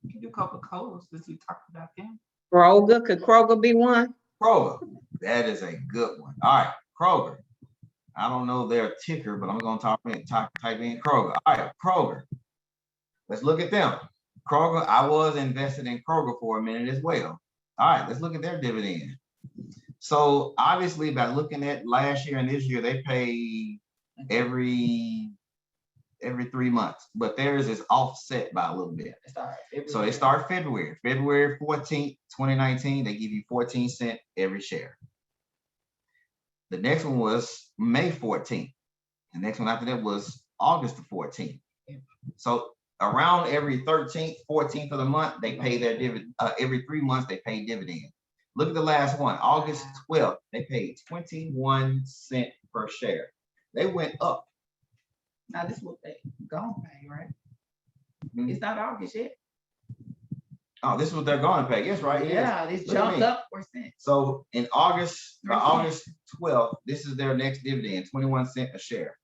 Speaker 2: You can do Coca-Cola since we talked about them.
Speaker 6: Kroger, could Kroger be one?
Speaker 1: Kroger, that is a good one. All right, Kroger. I don't know their ticker, but I'm gonna type in Kroger. All right, Kroger. Let's look at them. Kroger, I was invested in Kroger for a minute as well. All right, let's look at their dividend. So obviously by looking at last year and this year, they pay every 3 months, but theirs is offset by a little bit. So they start February 14th, 2019, they give you 14 cents every share. The next one was May 14th. The next one after that was August the 14th. So around every 13th, 14th of the month, they pay their dividend. Every 3 months, they pay dividend. Look at the last one, August 12th, they paid 21 cents per share. They went up.
Speaker 2: Now this is what they gonna pay, right?
Speaker 1: Mhm.
Speaker 2: It's not August yet.
Speaker 1: Oh, this is what they're going to pay. Yes, right? It is.
Speaker 2: Yeah, this
Speaker 1: Look at
Speaker 2: jumped
Speaker 1: me.
Speaker 2: up %.
Speaker 1: So in August, by
Speaker 2: 3
Speaker 1: August 12th, this is their next dividend, 21 cents a share.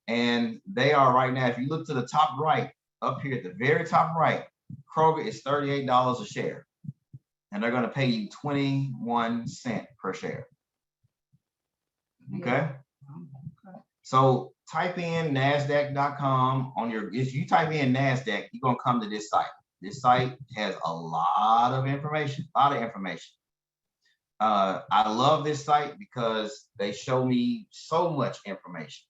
Speaker 1: And they are right now, if you look to the top right, up here at the very top right, Kroger is $38 a share. And they're going to pay you 21 cents per share. Okay?
Speaker 2: Okay.
Speaker 1: So type in NASDAQ.com on your, if you type in NASDAQ, you're going to come to this site. This site has a lot of information, I love this site because they show me so much information.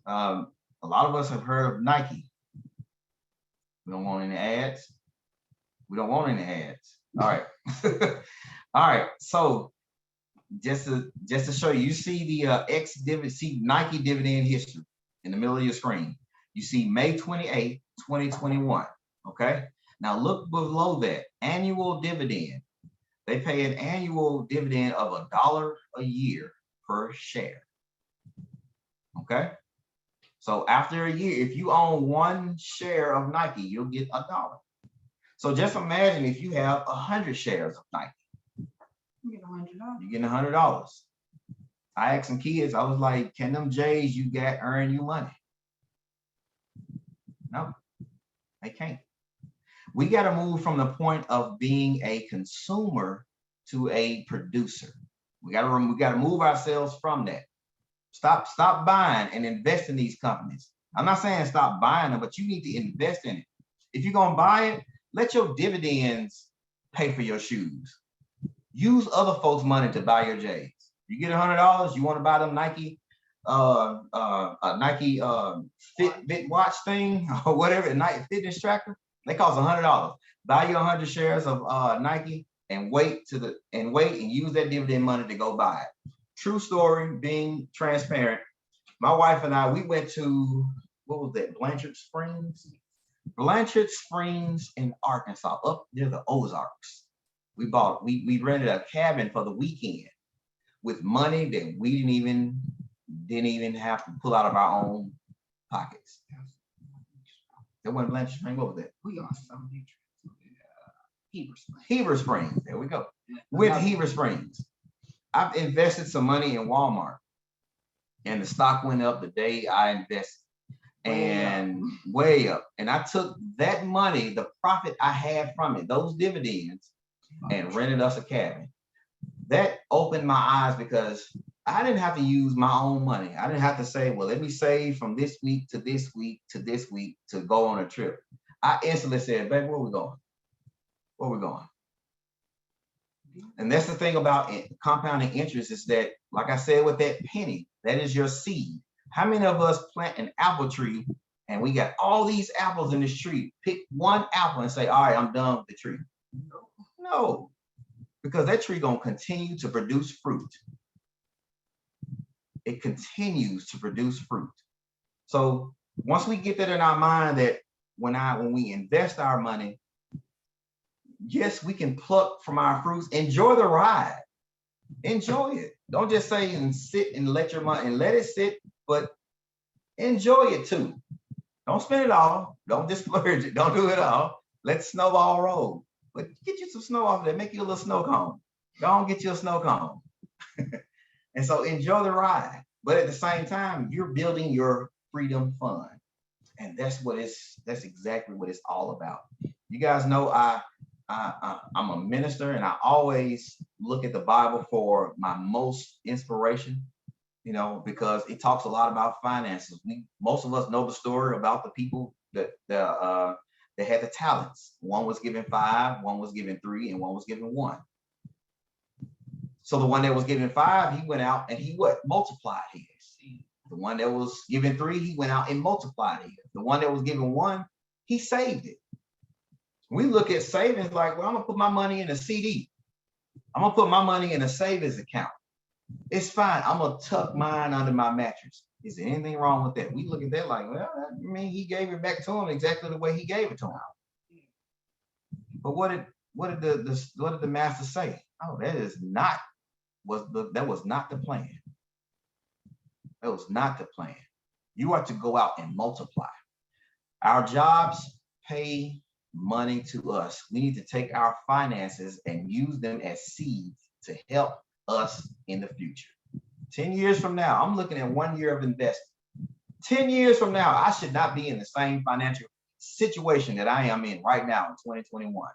Speaker 1: A lot of us have heard of Nike. We don't want any ads. We don't want any ads. All right. All right. So just to show you, you see the see Nike dividend history in the middle of your screen. You see May 28, 2021. Okay. Now look below that, annual dividend. They pay an annual dividend of $1 a year per share. Okay. So after a year, if you own 1 share of Nike, you'll get $1. So just imagine if you have 100 shares of Nike.
Speaker 2: You get $100.
Speaker 1: You're getting $100. I asked some kids, I was like, can them J's you got earn you money? No, they can't. We got to move from the point of being a consumer to a producer. We got to move ourselves from that. Stop buying and invest in these companies. I'm not saying stop buying them, but you need to invest in it. If you're going to buy it, let your dividends pay for your shoes. Use other folks' money to buy your J's. You get $100, you want to buy them Nike, a Nike Fitbit watch thing or whatever, a Nike fitness tracker. They cost $100. Buy you 100 shares of Nike and wait and use that dividend money to go buy it. True story, being transparent. My wife and I, we went to, what was that, Blanchard Springs? Blanchard Springs in Arkansas, up near the Ozarks. We rented a cabin for the weekend with money that we didn't even have to pull out of our own pockets. That wasn't Blanchard Springs, what was that?
Speaker 2: We on some new Heber Springs.
Speaker 1: Heber Springs, there we go. With Heber Springs. I've invested some money in Walmart and the stock went up the day I invested. And way up. And I took that money, the profit I had from it, those dividends, and rented us a cabin. That opened my eyes because I didn't have to use my own money. I didn't have to say, well, let me save from this week to this week to this week to go on a trip. I instantly said, baby, where we going? Where we going? And that's the thing about compounding interest is that, like I said, with that penny, that is your seed. How many of us plant an apple tree and we got all these apples in this tree? Pick one apple and say, all right, I'm done with the tree. No, because that tree gonna continue to produce fruit. It continues to produce fruit. So once we get that in our mind that when we invest our money, yes, we can pluck from our fruits. Enjoy the ride. Enjoy it. Don't just say and sit and let your money and let it sit, but enjoy it too. Don't spend it all. Don't just splurge it. Don't do it all. Let snowball roll. But get you some snow off there. Make you a little snow cone. Go on, get you a snow cone. And so enjoy the ride. But at the same time, you're building your freedom fund. And that's exactly what it's all about. You guys know I'm a minister and I always look at the Bible for my most inspiration, you know, because it talks a lot about finances. Most of us know the story about the people that had the talents. One was given 5, one was given 3, and one was given 1. So the one that was given 5, he went out and he multiplied his. The one that was given 3, he went out and multiplied his. The one that was given 1, he saved it. We look at savings like, well, I'm gonna put my money in a CD. I'm gonna put my money in a savings account. It's fine. I'm gonna tuck mine under my mattress. Is there anything wrong with that? We look at that like, well, I mean, he gave it back to him exactly the way he gave it to him. But what did the master say? Oh, that was not the plan. That was not the plan. You are to go out and multiply. Our jobs pay money to us. We need to take our finances and use them as seeds to help us in the future. 10 years from now, I'm looking at 1 year of investment. 10 years from now, I should not be in the same financial situation that I am in right now in 2021.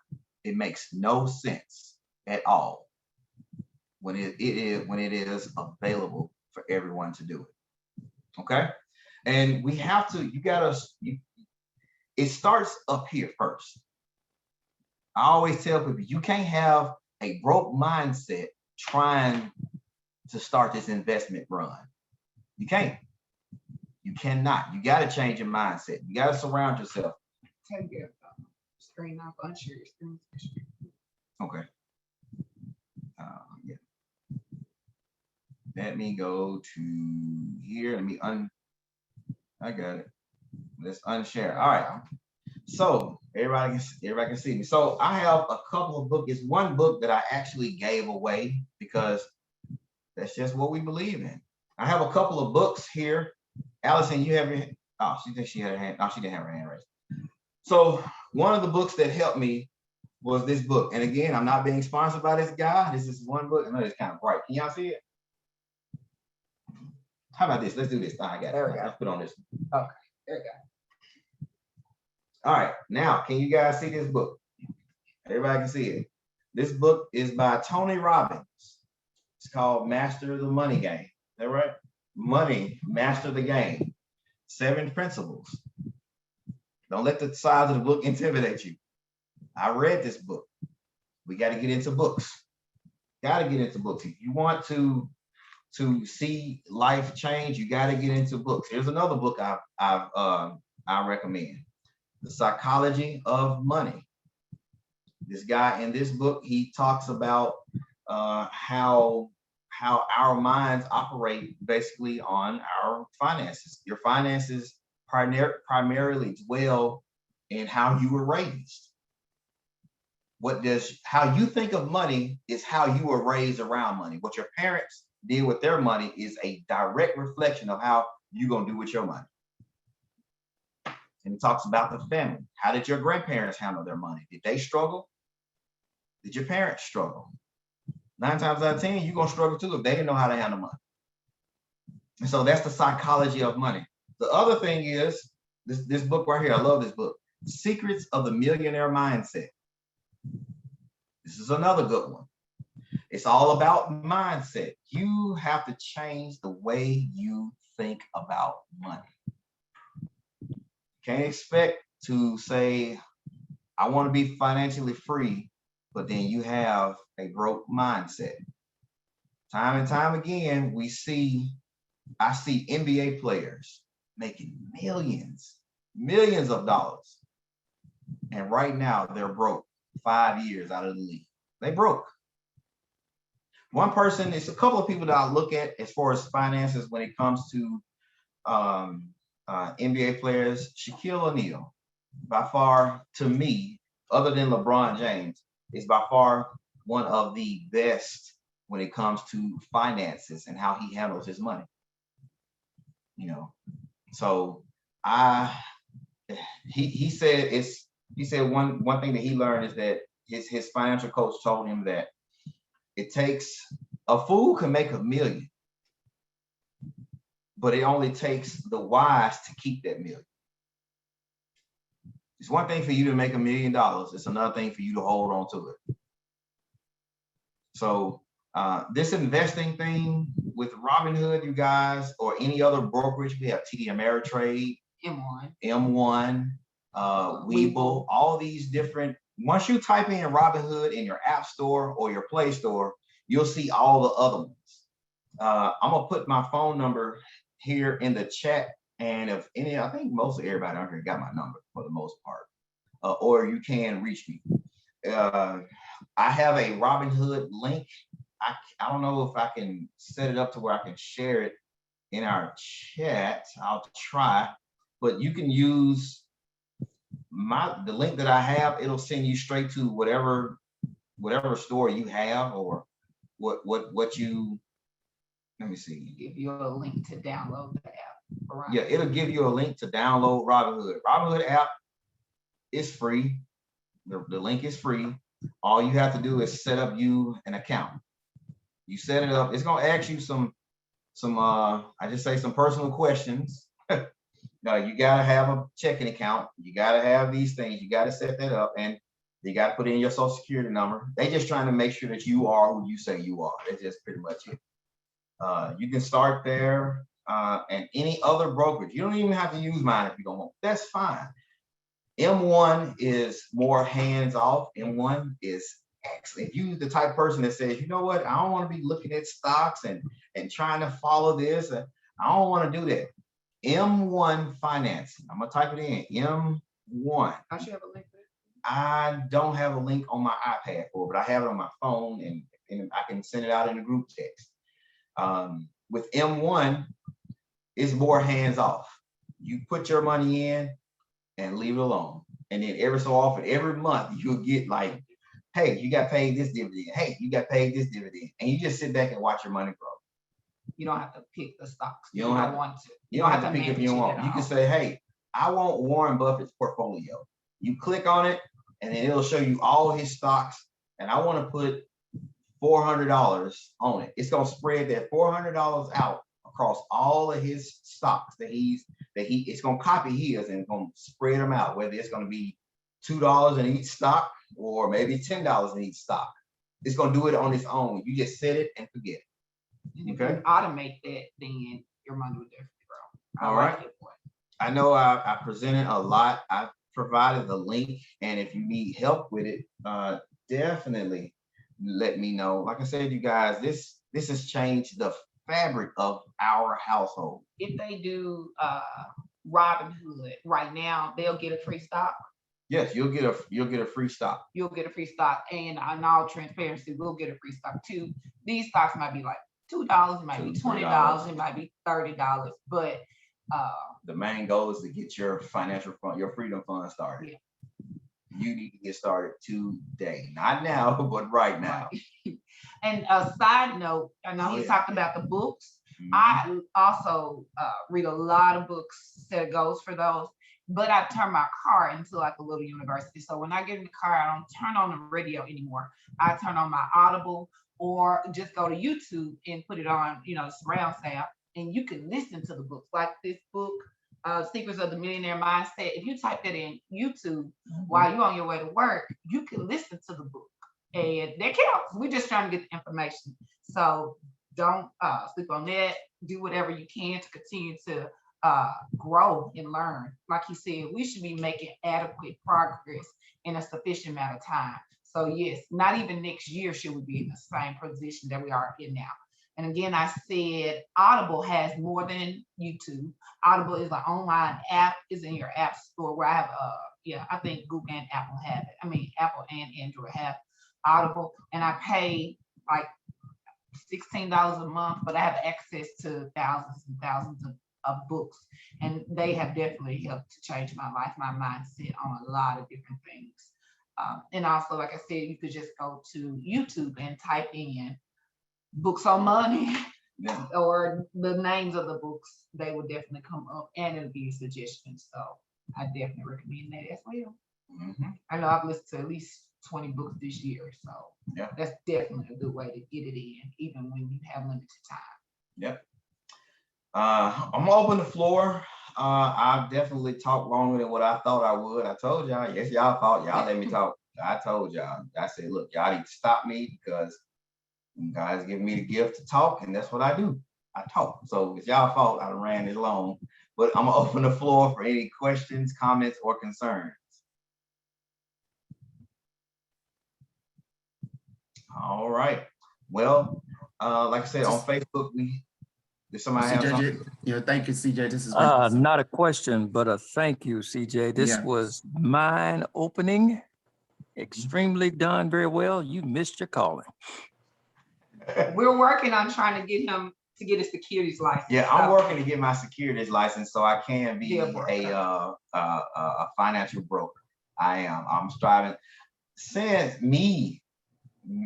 Speaker 1: It makes no sense at all when it is available for everyone to do it. Okay? And we have to, it starts up here first. I always tell people, you can't have a broke mindset trying to start this investment run. You can't. You cannot. You got to change your mindset. You got to surround yourself.
Speaker 2: Take your screen off, unshare your screen.
Speaker 1: Okay. Yeah. Let me go to here. I got it. Let's unshare. All right. So everybody can see me. So I have a couple of books. It's one book that I actually gave away because that's just what we believe in. I have a couple of books here. Allison, you have your hand. Oh, she thinks she had her hand. Oh, she didn't have her hand raised. So one of the books that helped me was this book. And again, I'm not being sponsored by this guy. This is one book. I know it's kind of bright. Can y'all see it? How about this? Let's do this. I got it.
Speaker 2: There we go.
Speaker 1: Let's put on this.
Speaker 2: Okay, there you go.
Speaker 1: All right, now, can you guys see this book? Everybody can see it. This book is by Tony Robbins. It's called Master the Money Game. Is that right? Money, Master the Game. 7 principles. Don't let the size of the book intimidate you. I read this book. We got to get into books. Got to get into books. If you want to to see life change, you got to get into books. Here's another book I recommend: The Psychology of Money. This guy in this book, he talks about how our minds operate basically on our finances. Your finances primarily dwell in how you were raised. How you think of money is how you were raised around money. What your parents did with their money is a direct reflection of how you're gonna do with your money. And it talks about the family. How did your grandparents handle their money? Did they struggle? Did your parents struggle? 9 times out of 10, you're gonna struggle too if they didn't know how to handle money. And so that's the psychology of money. The other thing is this book right here. I love this book, Secrets of the Millionaire Mindset. This is another good one. It's all about mindset. You have to change the way you think about money. Can't expect to say, I want to be financially free, but then you have a broke mindset. Time and time again, I see NBA players making millions of dollars. And right now they're broke 5 years out of the league. They broke. One person, it's a couple of people that I look at as far as finances when it comes to NBA players. Shaquille O'Neal, by far, to me, other than LeBron James, is by far one of the best when it comes to finances and how he handles his money. You know, so he said one thing that he learned is that his financial coach told him that it takes a fool can make $1 million, but it only takes the wise to keep that $1 million. It's one thing for you to make $1 million. It's another thing for you to hold on to it. So this investing thing with Robinhood, you guys, or any other brokerage, we have TD Ameritrade, M1, Webull, all these different. Once you type in Robinhood in your app store or your Play Store, you'll see all the other ones. I'm gonna put my phone number here in the chat, and if any, I think most of everybody on here got my number for the most part, or you can reach me. I have a Robinhood link. I don't know if I can set it up to where I can share it in our chat. I'll try, but you can use the link that I have. It'll send you straight to whatever store you have, or what you, let me see.
Speaker 2: Give you a link to download the app.
Speaker 1: Yeah, it'll give you a link to download Robinhood. Robinhood app is free. The link is free. All you have to do is set up you an account. You set it up. It's gonna ask you some personal questions. Now you gotta have a checking account. You gotta have these things. You gotta set that up, and you gotta put in your social security number. They just trying to make sure that you are who you say you are. That's just pretty much it. You can start there, and any other brokerage. You don't even have to use mine if you don't want. That's fine. M1 is more hands-off. M1 is excellent. If you're the type of person that says, you know what, I don't want to be looking at stocks and trying to follow this. I don't want to do that. M1 Financing. I'm gonna type it in. M1.
Speaker 2: I should have a link for it.
Speaker 1: I don't have a link on my iPad for it, but I have it on my phone, and I can send it out in a group text. With M1, it's more hands-off. You put your money in and leave it alone. And then every so often, every month, you'll get like, hey, you got paid this dividend. Hey, you got paid this dividend. And you just sit back and watch your money grow.
Speaker 2: You don't have to pick the stocks.
Speaker 1: You don't want to. You don't have to pick if you don't want. You can say, hey, I want Warren Buffett's portfolio. You click on it, and then it'll show you all his stocks. And I want to put $400 on it. It's gonna spread that $400 out across all of his stocks it's gonna copy his and it's gonna spread them out, whether it's gonna be $2 in each stock or maybe $10 in each stock. It's gonna do it on its own. You just set it and forget it.
Speaker 2: Okay. If you automate that, then your money will definitely grow.
Speaker 1: All right. I know I presented a lot. I provided the link, and if you need help with it, definitely let me know. Like I said, you guys, this has changed fabric of our household.
Speaker 2: If they do Robinhood right now, they'll get a free stock.
Speaker 1: Yes, you'll get a free stock.
Speaker 2: You'll get a free stock, and in all transparency, we'll get a free stock too. These stocks might be like $2, it might be $20, it might be $30, but
Speaker 1: The main goal is to get your financial fund, your freedom fund started.
Speaker 2: Yeah.
Speaker 1: You need to get started today, not now, but right now.
Speaker 2: And a side note, I know he
Speaker 1: Yeah.
Speaker 2: talked about the books.
Speaker 1: Mhm.
Speaker 2: I also read a lot of books that goes for those, but I turn my car into like a little university. So when I get in the car, I don't turn on the radio anymore. I turn on my Audible or just go to YouTube and put it on, surround sound, and you can listen to the books like this book, Secrets of the Millionaire Mindset. If you type that in YouTube while you're on your way to work, you can listen to the book. And that counts. We're just trying to get the information. So don't sleep on that. Do whatever you can to continue to grow and learn. Like he said, we should be making adequate progress in a sufficient amount of time. So yes, not even next year should we be in the same position that we are in now. And again, I said Audible has more than YouTube. Audible is an online app, is in your app store where I have I think Google and Apple have it. I mean, Apple and Android have Audible, and I pay like $16 a month, but I have access to thousands and thousands of books, and they have definitely helped to change my life, my mindset on a lot of different things. And also, like I said, you could just go to YouTube and type in books on money
Speaker 1: Yeah.
Speaker 2: or the names of the books. They will definitely come up, and it'll be suggestions. So I definitely recommend that as well.
Speaker 1: Mhm.
Speaker 2: I know I've listened to at least 20 books this year, so
Speaker 1: Yeah.
Speaker 2: that's definitely a good way to get it in, even when you have limited time.
Speaker 1: Yep. I'm gonna open the floor. I've definitely talked longer than what I thought I would. I told y'all, yes, y'all thought y'all let me talk. I told y'all, I said, look, y'all need to stop me because you guys give me the gift to talk, and that's what I do. I talk. So it's y'all fault I ran this long, but I'm gonna open the floor for any questions, comments, or concerns. All right. Well, like I said, on Facebook, did somebody have something?
Speaker 4: CJ, thank you, CJ. This is
Speaker 7: Not a question, but a thank you, CJ. This
Speaker 4: Yeah.
Speaker 7: was mind-opening, extremely done very well. You missed your calling.
Speaker 2: We're working on trying to get him to get a securities license.
Speaker 1: Yeah, I'm
Speaker 2: so-
Speaker 1: working to get my securities license so I can be
Speaker 2: Be a broker.
Speaker 1: a financial broker. I am. I'm striving. Since me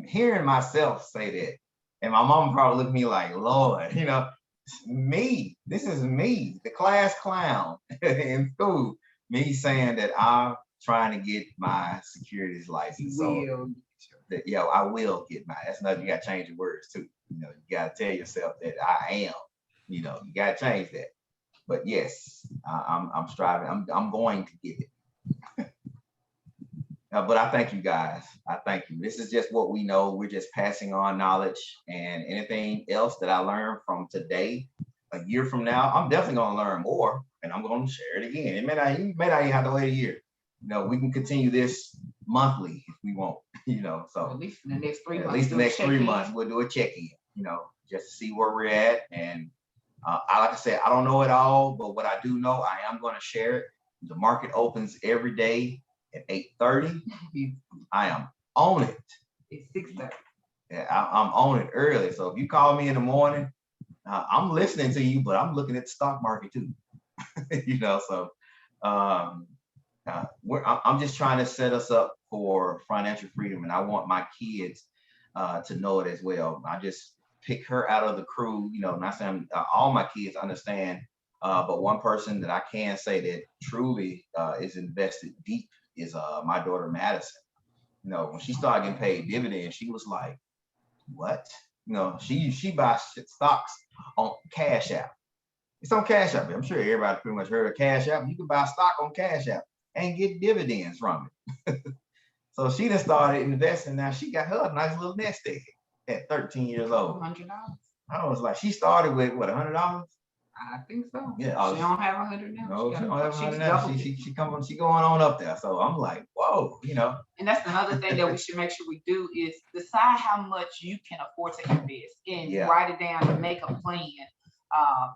Speaker 1: hearing myself say that, and my mom probably looked at me like, Lord, me. This is me, the class clown in school. Me saying that I'm trying to get my securities license. So
Speaker 2: Will.
Speaker 1: that I will get mine. That's nothing. You got to change the words too. You got to tell yourself that I am. You got to change that. But yes, I'm striving. I'm going to get it. But I thank you guys. I thank you. This is just what we know. We're just passing on knowledge, and anything else that I learned from today, a year from now, I'm definitely going to learn more, and I'm going to share it again. You may not even have to wait a year. We can continue this monthly if we want. So
Speaker 2: At least in the next 3 months.
Speaker 1: at least the
Speaker 2: do a
Speaker 1: next 3
Speaker 2: check-in.
Speaker 1: months, we'll do a check-in, just to see where we're at. And like I said, I don't know it all, but what I do know, I am going to share it. The market opens every day at 8:30. I am on it.
Speaker 2: It's 6:30.
Speaker 1: Yeah, I'm on it early. So if you call me in the morning, I'm listening to you, but I'm looking at the stock market too. So I'm just trying to set us up for financial freedom, and I want my kids to know it as well. I just pick her out of the crew, not saying all my kids understand, but one person that I can say that truly is invested deep is my daughter Madison. When she started getting paid dividends, she was like, what? She buys stocks on Cash App. It's on Cash App. I'm sure everybody pretty much heard of Cash App. You can buy stock on Cash App and get dividends from it. So she just started investing. Now she got her a nice little nest egg at 13 years old.
Speaker 2: $100.
Speaker 1: I was like, she started with what, $100?
Speaker 2: I think so.
Speaker 1: Yeah,
Speaker 2: She don't have 100 now.
Speaker 1: No, she don't have
Speaker 2: She's
Speaker 1: 100 now.
Speaker 2: doubled it.
Speaker 1: She going on up there. So I'm like, whoa, you know.
Speaker 2: And that's another thing that we should make sure we do is decide how much you can afford to invest and
Speaker 1: Yeah.
Speaker 2: write it down and make a plan.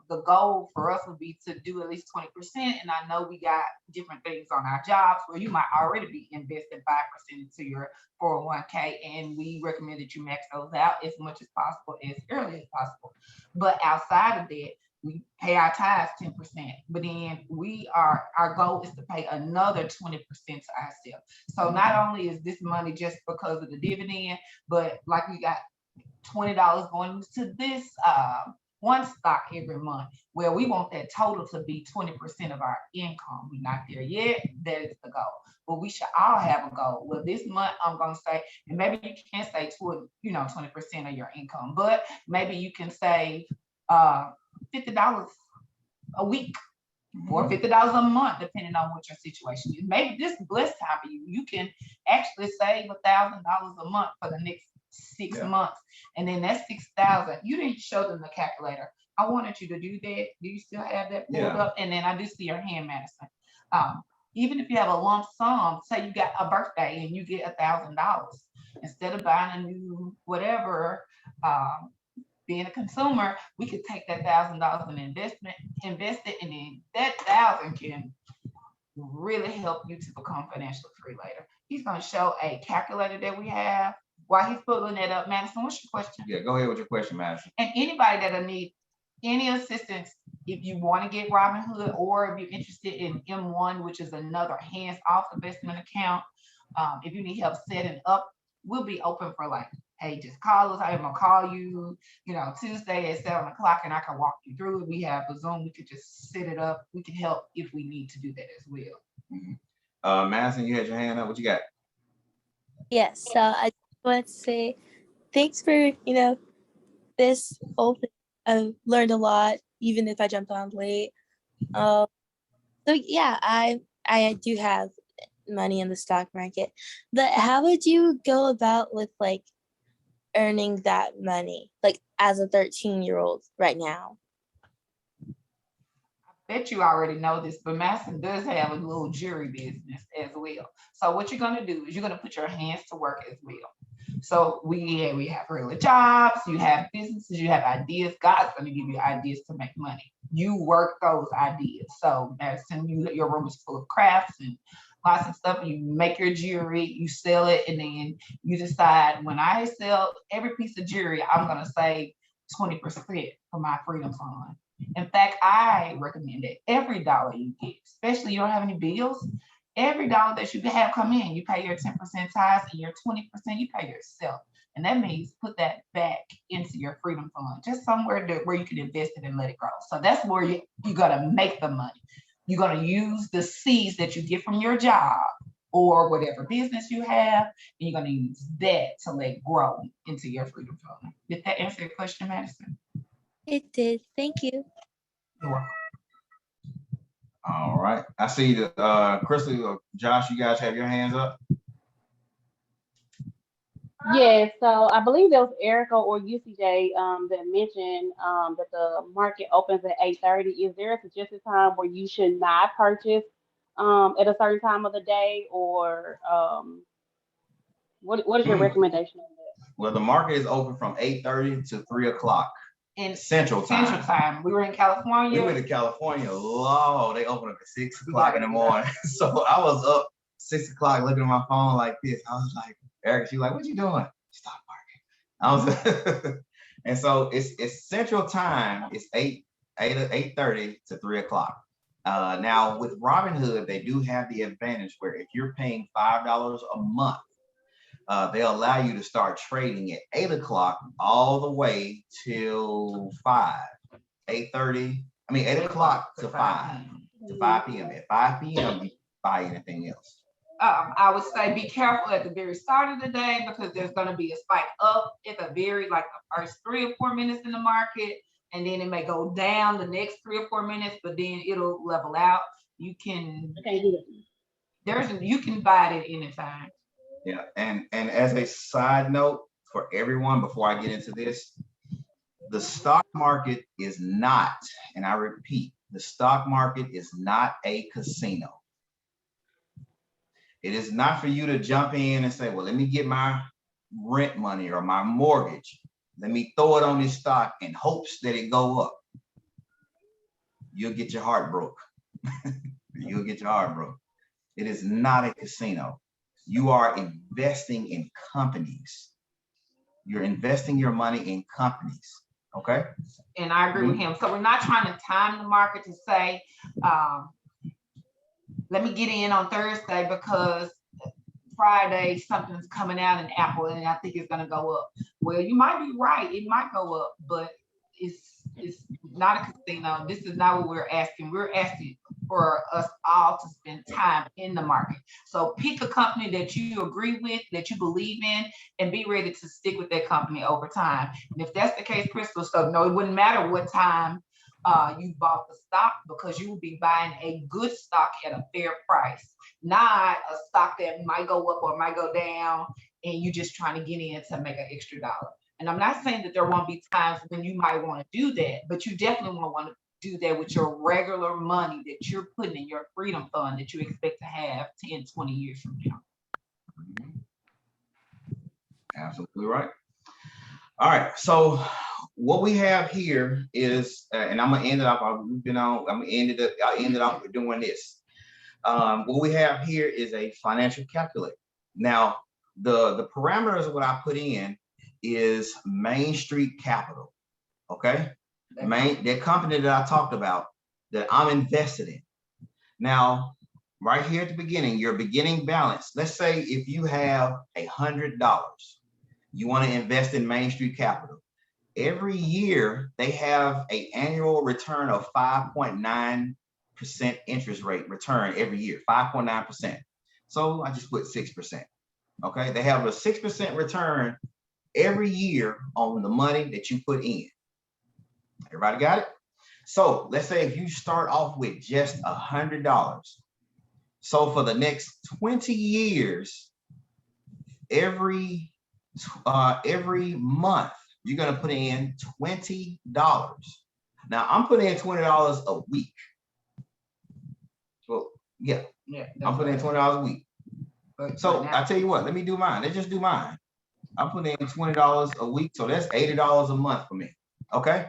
Speaker 2: The goal for us would be to do at least 20%. And I know we got different things on our jobs where you might already be investing 5% into your 401k. And we recommend that you max those out as much as possible, as early as possible. But outside of that, we pay our tithes 10%, but then our goal is to pay another 20% to ourselves. So not only is this money just because of the dividend, but like we got $20 going to this one stock every month, where we want that total to be 20% of our income. We're not there yet. That is the goal. But we should all have a goal. Well, this month I'm gonna say, and maybe you can't say 20% of your income, but maybe you can save $50 a week or $50 a month, depending on what your situation is. Maybe this is blessed time for you. You can actually save $1,000 a month for the next 6 months. And then that's 6,000. You didn't show them the calculator. I wanted you to do that. Do you still have that pulled up? And then I do see your hand, Madison. Even if you have a lump sum, say you got a birthday and you get $1,000, instead of buying a new whatever, being a consumer, we could take that $1,000 in invest it, and then that 1,000 can really help you to become financially free later. He's going to show a calculator that we have. While he's pulling that up, Madison, what's your question?
Speaker 1: Yeah, go ahead with your question, Madison.
Speaker 2: And anybody that'll need any assistance, if you want to get Robinhood, or if you're interested in M1, which is another hands-off investment account, if you need help setting up, we'll be open for like, hey, just call us. I'm gonna call you, Tuesday at 7 o'clock, and I can walk you through it. We have a Zoom. We could just set it up. We can help if we need to do that as well.
Speaker 1: Madison, you had your hand up. What you got?
Speaker 8: Yes, so I want to say thanks for, this open. I learned a lot, even if I jumped on late. So yeah, I do have money in the stock market, but how would you go about with like earning that money, like as a 13-year-old right now?
Speaker 2: Bet you already know this, but Madison does have a little jewelry business as well. So what you're gonna do is you're gonna put your hands to work as well. So we have regular jobs, you have businesses, you have ideas. God's gonna give you ideas to make money. You work those ideas. So Madison, your room is full of crafts and lots of stuff. You make your jewelry, you sell it, and then you decide, when I sell every piece of jewelry, I'm gonna save 20% for my freedom fund. In fact, I recommend that every dollar you get, especially you don't have any bills, every dollar that you have come in, you pay your 10% tithes, and your 20% you pay yourself. And that means put that back into your freedom fund, just somewhere where you can invest it and let it grow. So that's where you gotta make the money. You're gonna use the seeds that you get from your job or whatever business you have, and you're gonna use that to let grow into your freedom fund. Did that answer your question, Madison?
Speaker 8: It did. Thank you.
Speaker 2: You're welcome.
Speaker 1: All right. I see that Crystal or Josh, you guys have your hands up.
Speaker 3: Yeah, so I believe it was Erica or UCJ that mentioned that the market opens at 8:30. Is there a suggested time where you should not purchase at a certain time of the day, or what is your recommendation on that?
Speaker 1: Well, the market is open from 8:30 to 3 o'clock
Speaker 2: In
Speaker 1: Central Time.
Speaker 2: Central Time. We were in California.
Speaker 1: We went to California. Lord, they open up at 6 o'clock in the morning. So I was up 6 o'clock looking at my phone like this. I was like, Erica, she's like, what you doing? Stop market. I was and so it's Central Time. It's 8:30 to 3 o'clock. Now with Robinhood, they do have the advantage where if you're paying $5 a month, they allow you to start trading at 8 o'clock all the way till 8 o'clock to 5 p.m. At 5 p.m. you buy anything else.
Speaker 2: I would say be careful at the very start of the day, because there's going to be a spike up at the the first 3 or 4 minutes in the market, and then it may go down the next 3 or 4 minutes, but then it'll level out. You can you can buy it at any time.
Speaker 1: Yeah, and as a side note for everyone, before I get into this, The stock market is not, and I repeat, the stock market is not a casino. It is not for you to jump in and say, well, let me get my rent money or my mortgage. Let me throw it on this stock in hopes that it go up. You'll get your heart broke. You'll get your heart broke. It is not a casino. You are investing in companies. You're investing your money in companies. Okay.
Speaker 2: And I agree with him. So we're not trying to time the market to say, let me get in on Thursday because Friday something's coming out in Apple and I think it's gonna go up. Well, you might be right, it might go up, but it's not a casino. This is not what we're asking. We're asking for us all to spend time in the market. So pick a company that you agree with, that you believe in, and be ready to stick with that company over time. And if that's the case, Crystal, so no, it wouldn't matter what time you bought the stock, because you will be buying a good stock at a fair price, not a stock that might go up or might go down and you just trying to get in to make an extra dollar. And I'm not saying that there won't be times when you might want to do that, but you definitely won't want to do that with your regular money that you're putting in your freedom fund that you expect to have 10, 20 years from now.
Speaker 1: Absolutely right. All right. So what we have here is, and I'm gonna end it off. I'm gonna end it up. I ended off with doing this. What we have here is a financial calculator. Now, the parameters of what I put in is Main Street Capital. Okay, that company that I talked about that I'm invested in. Now, right here at the beginning, your beginning balance. Let's say if you have $100, you want to invest in Main Street Capital. Every year they have an annual return of 5.9% interest rate return every year, 5.9%. So I just put 6%. Okay, they have a 6% return every year on the money that you put in. Everybody got it? So let's say if you start off with just $100. So for the next 20 years, every month, you're gonna put in $20. Now I'm putting in $20 a week. Well, yeah, I'm putting in $20 a week. So I tell you what, let me do mine. Let's just do mine. I'm putting in $20 a week, so that's $80 a month for me. Okay,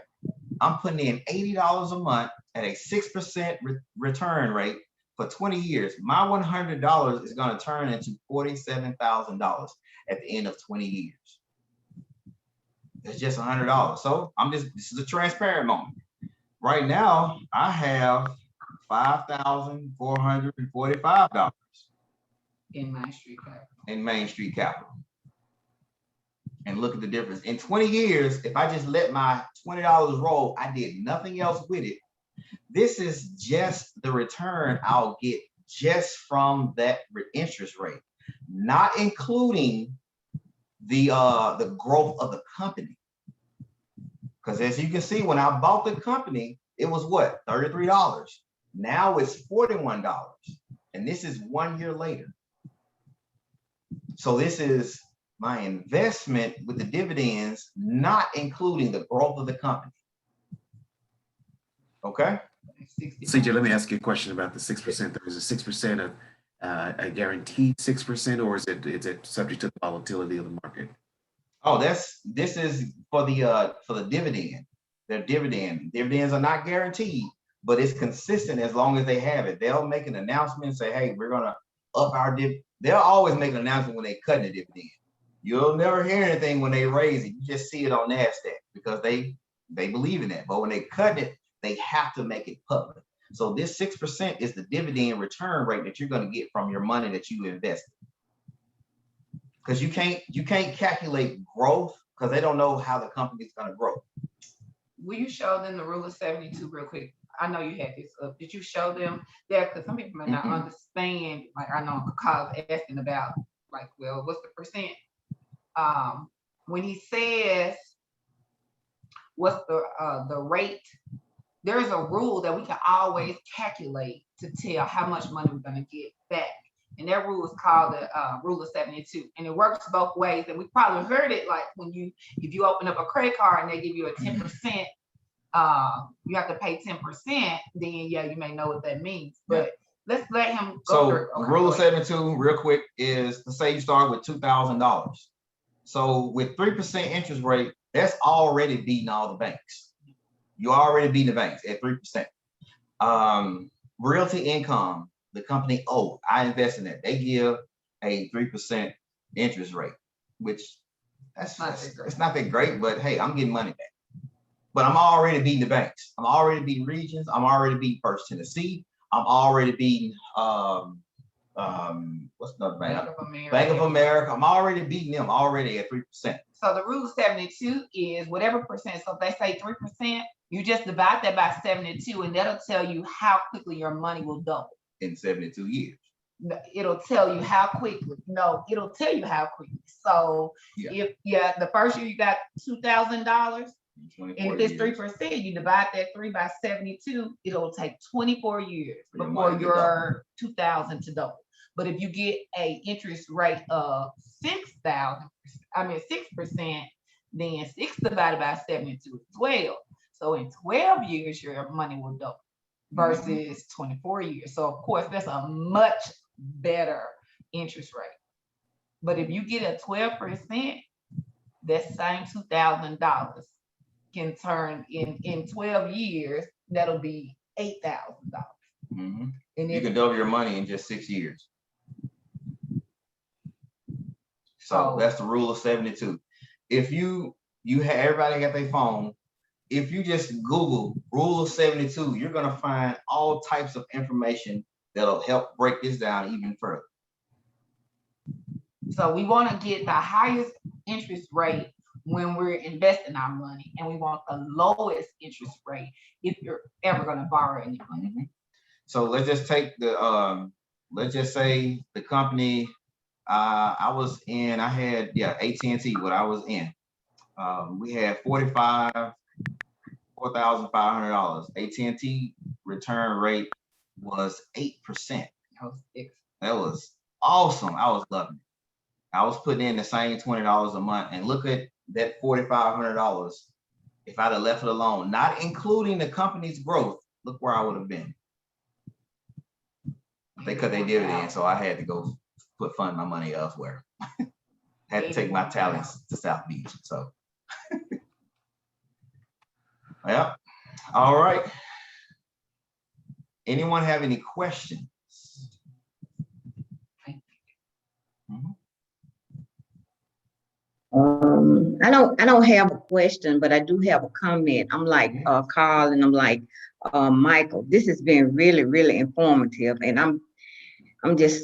Speaker 1: I'm putting in $80 a month at a 6% return rate for 20 years. My $100 is going to turn into $47,000 at the end of 20 years. It's just $100. So this is a transparent moment. Right now, I have $5,445
Speaker 2: in Main Street Capital.
Speaker 1: In Main Street Capital. And look at the difference. In 20 years, if I just let my $20 roll, I did nothing else with it. This is just the return I'll get just from that interest rate, not including the growth of the company. Because as you can see, when I bought the company, it was what, $33. Now it's $41. And this is 1 year later. So this is my investment with the dividends, not including the growth of the company. Okay.
Speaker 4: CJ, let me ask you a question about the 6%. Is it 6% a guaranteed 6%, or is it subject to the volatility of the market?
Speaker 1: Oh, this is for the dividend. Their dividends are not guaranteed, but it's consistent as long as they have it. They'll make an announcement and say, hey, we're gonna up our dividend. They'll always make an announcement when they cut the dividend. You'll never hear anything when they raise it. You just see it on NASDAQ because they believe in that. But when they cut it, they have to make it public. So this 6% is the dividend return rate that you're going to get from your money that you invested. Because you can't calculate growth because they don't know how the company is going to grow.
Speaker 2: Will you show them the rule of 72 real quick? I know you had this up. Did you show them that? Because some people may not understand. Like I know Uncle Kyle's asking about, like, well, what's the percent? When he says what's the rate, there's a rule that we can always calculate to tell how much money we're going to get back And that rule is called the rule of 72. And it works both ways. And we probably heard it like if you open up a credit card and they give you a 10%, you have to pay 10%, then yeah, you may know what that means. But let's let him go
Speaker 1: So
Speaker 2: through. Okay,
Speaker 1: rule
Speaker 2: go
Speaker 1: of
Speaker 2: ahead.
Speaker 1: 72, real quick, is to say you start with $2,000. So with 3% interest rate, that's already beating all the banks. You already beating the banks at 3%. Realty Income, the company I invest in that. They give a 3% interest rate, which it's not that great, but hey, I'm getting money back. But I'm already beating the banks. I'm already beating Regions. I'm already beating First Tennessee. I'm already beating what's another bank?
Speaker 2: Bank of America.
Speaker 1: Bank of America. I'm already beating them already at 3%.
Speaker 2: So the rule of 72 is whatever percent. So if they say 3%, you just divide that by 72, and that'll tell you how quickly your money will double.
Speaker 1: In 72 years.
Speaker 2: It'll tell you how quickly. No, it'll tell you how quickly. So if the first year you got $2,000, and if it's 3%, you divide that 3 by 72, it'll take 24 years before your 2,000 to double. But if you get a interest rate of 6%, then 6 divided by 72 is 12. So in 12 years, your money will double versus 24 years. So of course, that's a much better interest rate. But if you get a 12%, that same $2,000 can turn in 12 years, that'll be $8,000.
Speaker 1: Mm-hmm.
Speaker 2: And
Speaker 1: you can double your money in just 6 years. So that's the rule of 72. If you have everybody got their phone, if you just Google rule of 72, you're gonna find all types of information that'll help break this down even further.
Speaker 2: So we want to get the highest interest rate when we're investing our money, and we want the lowest interest rate if you're ever going to borrow any money.
Speaker 1: Mm-hmm. So let's just take the let's just say the company I was in. I had AT&T. What I was in, we had $4,500. AT&T return rate was 8%. That was awesome. I was loving it. I was putting in the same $20 a month, and look at that $4,500. If I'd have left it alone, not including the company's growth, look where I would have been. They cut their dividend, so I had to go fund my money elsewhere. Had to take my talents to South Beach. So, well, all right. Anyone have any questions?
Speaker 6: I don't have a question, but I do have a comment. I'm like Carl, and I'm like Michael. This has been really, really informative, and I'm just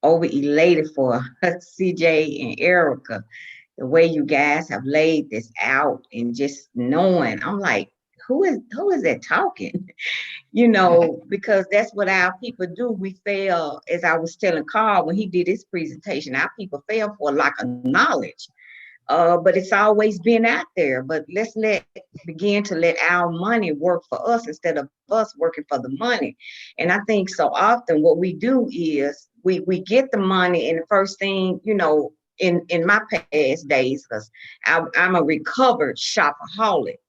Speaker 6: over elated for CJ and Erica, the way you guys have laid this out, and just knowing. I'm like, who is that talking? You know, because that's what our people do. We fail, as I was telling Carl when he did his presentation, our people fail for a lack of knowledge. But it's always been out there. But let's begin to let our money work for us instead of us working for the money. And I think so often what we do is we get the money, and the first thing, you know, in my past days, because I'm a recovered shopaholic.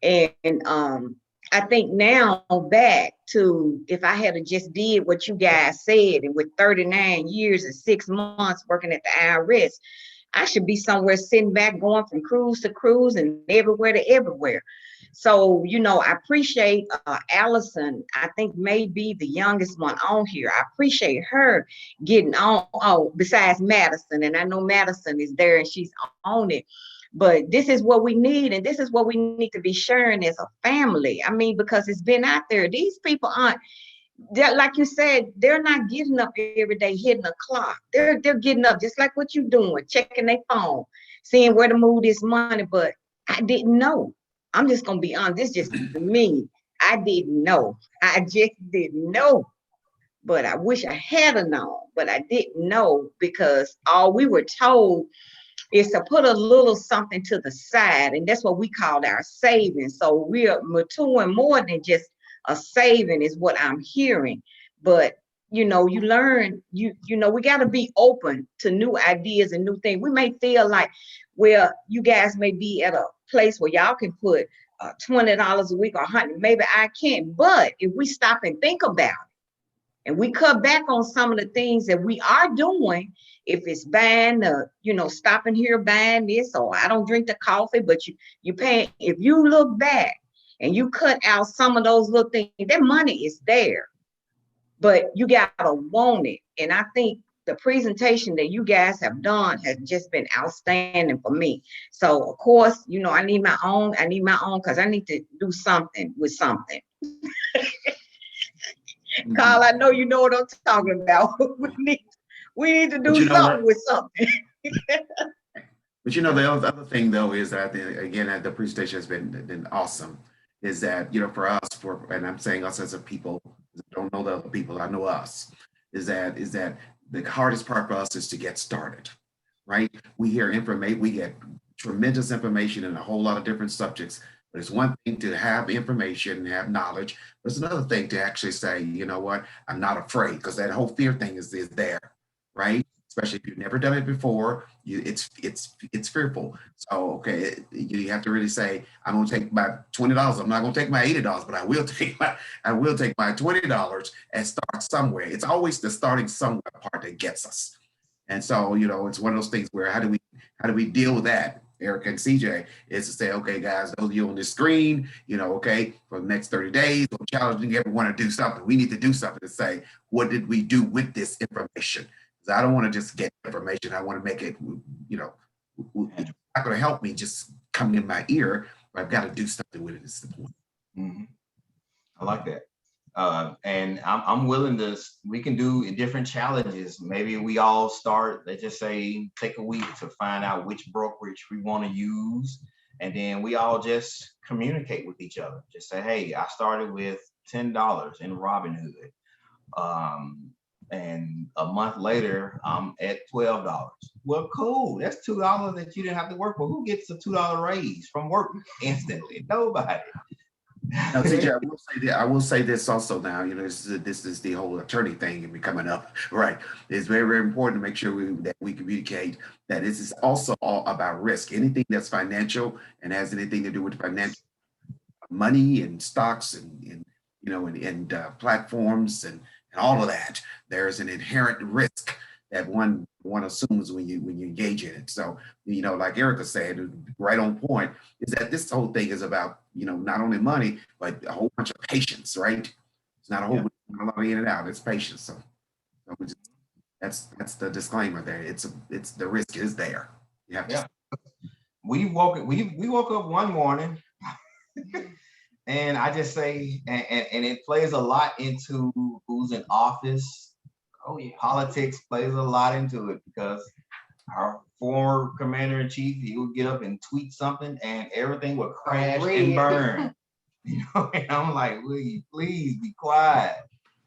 Speaker 6: And I think now back to, if I had just did what you guys said, and with 39 years and 6 months working at the IRS, I should be somewhere sitting back going from cruise to cruise and everywhere to everywhere. So, you know, I appreciate Allison. I think maybe the youngest one on here. I appreciate her getting on, besides Madison. And I know Madison is there and she's on it. But this is what we need, and this is what we need to be sharing as a family. I mean, because it's been out there. These people aren't, like you said, they're not getting up every day hitting a clock. They're getting up just like what you're doing, checking their phone, seeing where to move this money. But I didn't know. I'm just gonna be honest. This just me. I didn't know. I just didn't know. But I wish I had known. But I didn't know, because all we were told is to put a little something to the side, and that's what we called our savings. So we are maturing more than just a saving, is what I'm hearing. but you know, you learn, you know, we got to be open to new ideas and new things. We may feel like, well, you guys may be at a place where y'all can put $20 a week or 100, maybe I can't. But if we stop and think about it, and we cut back on some of the things that we are doing, if it's buying you know, stopping here buying this, or I don't drink the coffee, but you pay. If you look back and you cut out some of those little things, that money is there, but you gotta want it. And I think the presentation that you guys have done has just been outstanding for me. So of course, you know, I need my own because I need to do something with something. Carl, I know you know what I'm talking about. we need to
Speaker 4: But
Speaker 6: do
Speaker 4: you know
Speaker 6: something
Speaker 4: what?
Speaker 6: with something.
Speaker 4: But you know, the other thing though is that again, the presentation has been awesome. Is that, you know, for us, and I'm saying us as a people, I don't know the other people, I know us. Is that the hardest part for us is to get started, right? We hear information, we get tremendous information in a whole lot of different subjects. But it's one thing to have information and have knowledge, but it's another thing to actually say, you know what, I'm not afraid, because that whole fear thing is there, right? Especially if you've never done it before, it's fearful. So okay, you have to really say, I'm going to take my $20. I'm not going to take my $80, but I will take my $20 and start somewhere. It's always the starting somewhere part that gets us. And so, you know, it's one of those things where how do we deal with that? Eric and CJ is to say, okay, guys, those of you on the screen, you know, okay, for the next 30 days, I'm challenging everyone to do something. We need to do something to say, what did we do with this information? Because I don't want to just get information. I want to make it, you know, it's not going to help me just coming in my ear, but I've got to do something with it. Is the point.
Speaker 1: Mhm. I like that. And I'm willing to, we can do different challenges. Maybe we all start, let's just say, take a week to find out which brokerage we want to use. And then we all just communicate with each other. Just say, hey, I started with $10 in Robinhood. And a month later, I'm at $12. Well, cool. That's $2 that you didn't have to work for. Who gets a $2 raise from work instantly? Nobody.
Speaker 4: Now, CJ, I will say this also now, you know, this is the whole attorney thing and coming up, right? It's very, very important to make sure that we communicate that this is also all about risk. Anything that's financial and has anything to do with financial money and stocks and you know, and platforms and all of that, there's an inherent risk that one assumes when you engage in it. So, you know, like Erica said, right on point, is that this whole thing is about, you know, not only money, but a whole bunch of patience, right? It's not a whole not a lot of in and out, it's patience. So that's the disclaimer there. It's the risk is there. You have to.
Speaker 1: We woke up one morning and I just say, and it plays a lot into who's in office. Oh yeah, politics plays a lot into it, because our former commander-in-chief, he would get up and tweet something and everything would crash and burn. You know, and I'm like, will you please be quiet?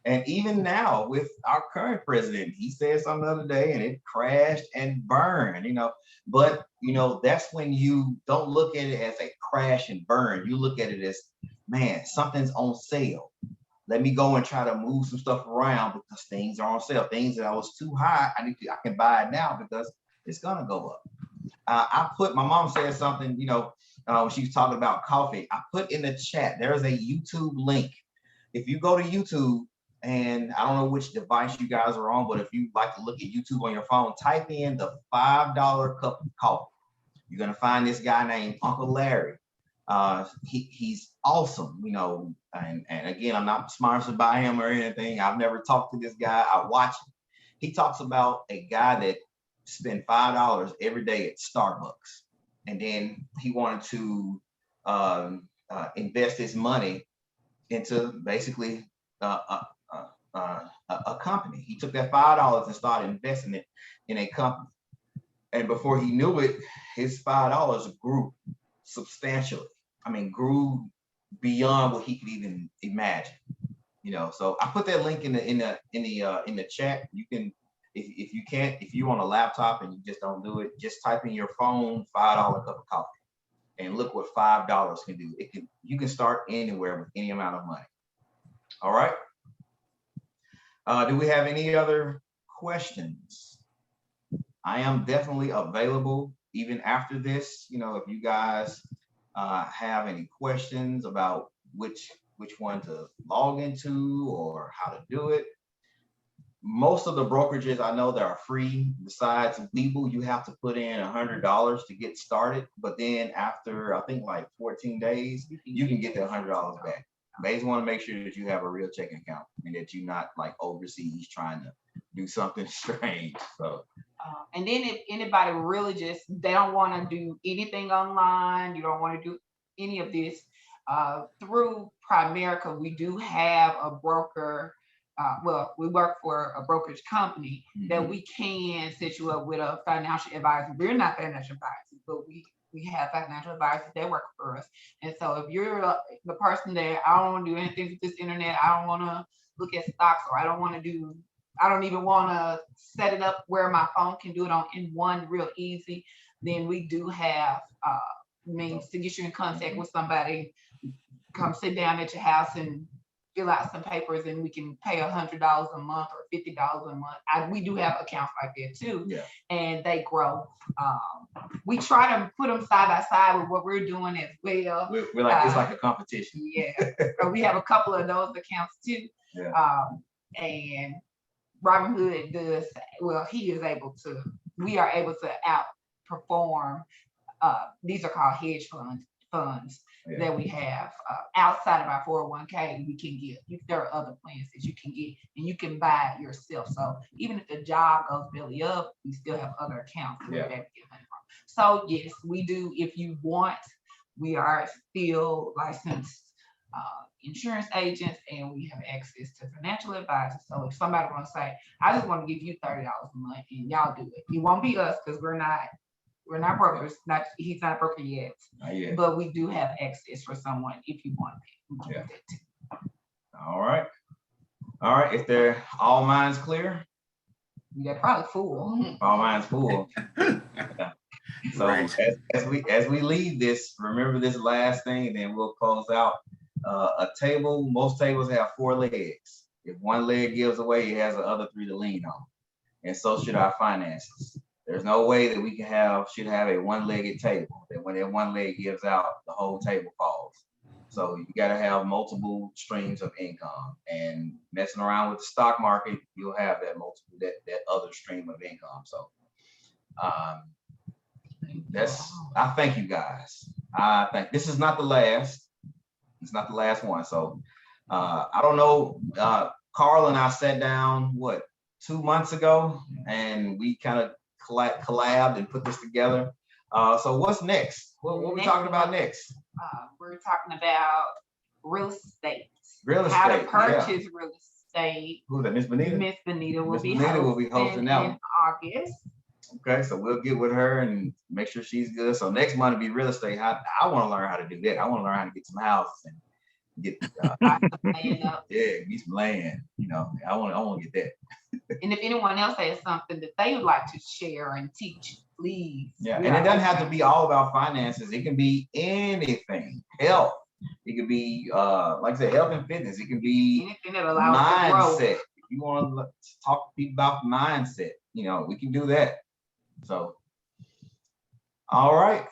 Speaker 1: And even now with our current president, he said something the other day and it crashed and burned, you know. But, you know, that's when you don't look at it as a crash and burn. You look at it as, man, something's on sale. Let me go and try to move some stuff around because things are on sale. Things that I was too high, I can buy it now because it's gonna go up. My mom said something, you know, when she was talking about coffee. I put in the chat, there's a YouTube link. If you go to YouTube, and I don't know which device you guys are on, but if you like to look at YouTube on your phone, type in the $5 cup of coffee. You're gonna find this guy named Uncle Larry. He's awesome, you know, and again, I'm not sponsored by him or anything. I've never talked to this guy. I watch him. He talks about a guy that spent $5 every day at Starbucks, and then he wanted to invest his money into basically a company. He took that $5 and started investing it in a company, and before he knew it, his $5 grew substantially. I mean, grew beyond what he could even imagine. You know, so I put that link in the chat. You can, if you're on a laptop and you just don't do it, just type in your phone $5 cup of coffee and look what $5 can do. You can start anywhere with any amount of money. All right. Do we have any other questions? I am definitely available even after this. You know, if you guys have any questions about which one to log into or how to do it. Most of the brokerages I know that are free. Besides Webull, you have to put in $100 to get started. But then after I think like 14 days, you can get the $100 back. They just want to make sure that you have a real checking account and that you're not like overseas trying to do something strange. So
Speaker 2: and then if anybody really just, they don't want to do anything online, you don't want to do any of this, through Primerica, we do have a broker. Well, we work for a brokerage company that we can set you up with a financial advisor. We're not financial advisors, but we have financial advisors that work for us. And so if you're the person that I don't want to do anything with this internet, I don't want to look at stocks, or I don't even want to set it up where my phone can do it in one real easy, then we do have means to get you in contact with somebody. Come sit down at your house and fill out some papers, and we can pay $100 a month or $50 a month. We do have accounts like that too, and they grow. We try to put them side by side with what we're doing as well.
Speaker 1: We're like, it's like a competition.
Speaker 2: Yeah, so we have a couple of those accounts too. And Robinhood does, well, we are able to outperform, these are called hedge funds that we have outside of our 401k. We can get, there are other plans that you can get, and you can buy it yourself. So even if the job goes belly up, we still have other accounts that we're able to get money from. So yes, we do. If you want, we are still licensed insurance agents, and we have access to financial advisors. So if somebody wants to say, I just want to give you $30 a month and y'all do it, it won't be us because we're not brokers. He's not a broker yet. But we do have access for someone if you want it. We can do that too.
Speaker 1: All right. If they're all minds clear,
Speaker 2: they're probably full.
Speaker 1: All minds full. So
Speaker 4: Right.
Speaker 1: as we leave this, remember this last thing, and then we'll close out. A table, most tables have 4 legs. If one leg gives away, it has the other 3 to lean on. And so should our finances. There's no way that we should have a one-legged table, that when that one leg gives out, the whole table falls. So you got to have multiple streams of income, and messing around with the stock market, you'll have that other stream of income. So I thank you guys. I think this is not the last. It's not the last one. So I don't know. Carl and I sat down 2 months ago, and we kind of collabed and put this together. So what's next? What are we talking about next?
Speaker 2: We're talking about real estate.
Speaker 1: How
Speaker 2: to purchase real estate.
Speaker 1: Who's that? Miss Benita?
Speaker 2: Miss Benita will be
Speaker 1: hosting that
Speaker 2: in August.
Speaker 1: Okay, so we'll get with her and make sure she's good. So next month will be real estate. I want to learn how to do that. I want to learn how to get some houses and get get some land. You know, I want to get that.
Speaker 2: And if anyone else has something that they would like to share and teach, please.
Speaker 1: Yeah, and it doesn't have to be all about finances. It can be anything. Health. It could be like I said, health and fitness. It can be
Speaker 2: anything that allows mindset.
Speaker 1: If you want to talk to people about mindset, you know, we can do that. So, all right.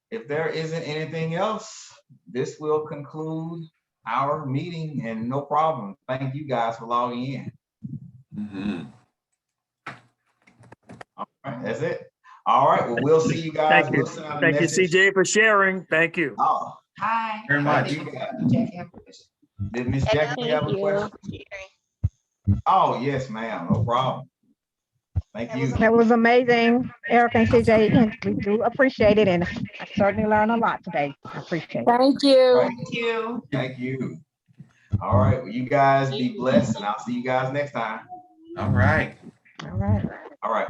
Speaker 1: If there isn't anything else, this will conclude our meeting, and no problem. Thank you guys for logging in. All right, that's it. All right, well, we'll see you guys.
Speaker 9: Thank you. Thank you, CJ, for sharing. Thank you.
Speaker 1: Oh,
Speaker 2: hi.
Speaker 4: Very much.
Speaker 1: Did Miss Jackie have a question? Oh, yes, ma'am. No problem. Thank you.
Speaker 10: That was amazing, Eric and CJ, and we do appreciate it, and I certainly learned a lot today. I appreciate it.
Speaker 3: Thank you.
Speaker 2: Thank you.
Speaker 1: Thank you. All right, well, you guys be blessed, and I'll see you guys next time.
Speaker 4: All right.
Speaker 10: All right.
Speaker 1: All right.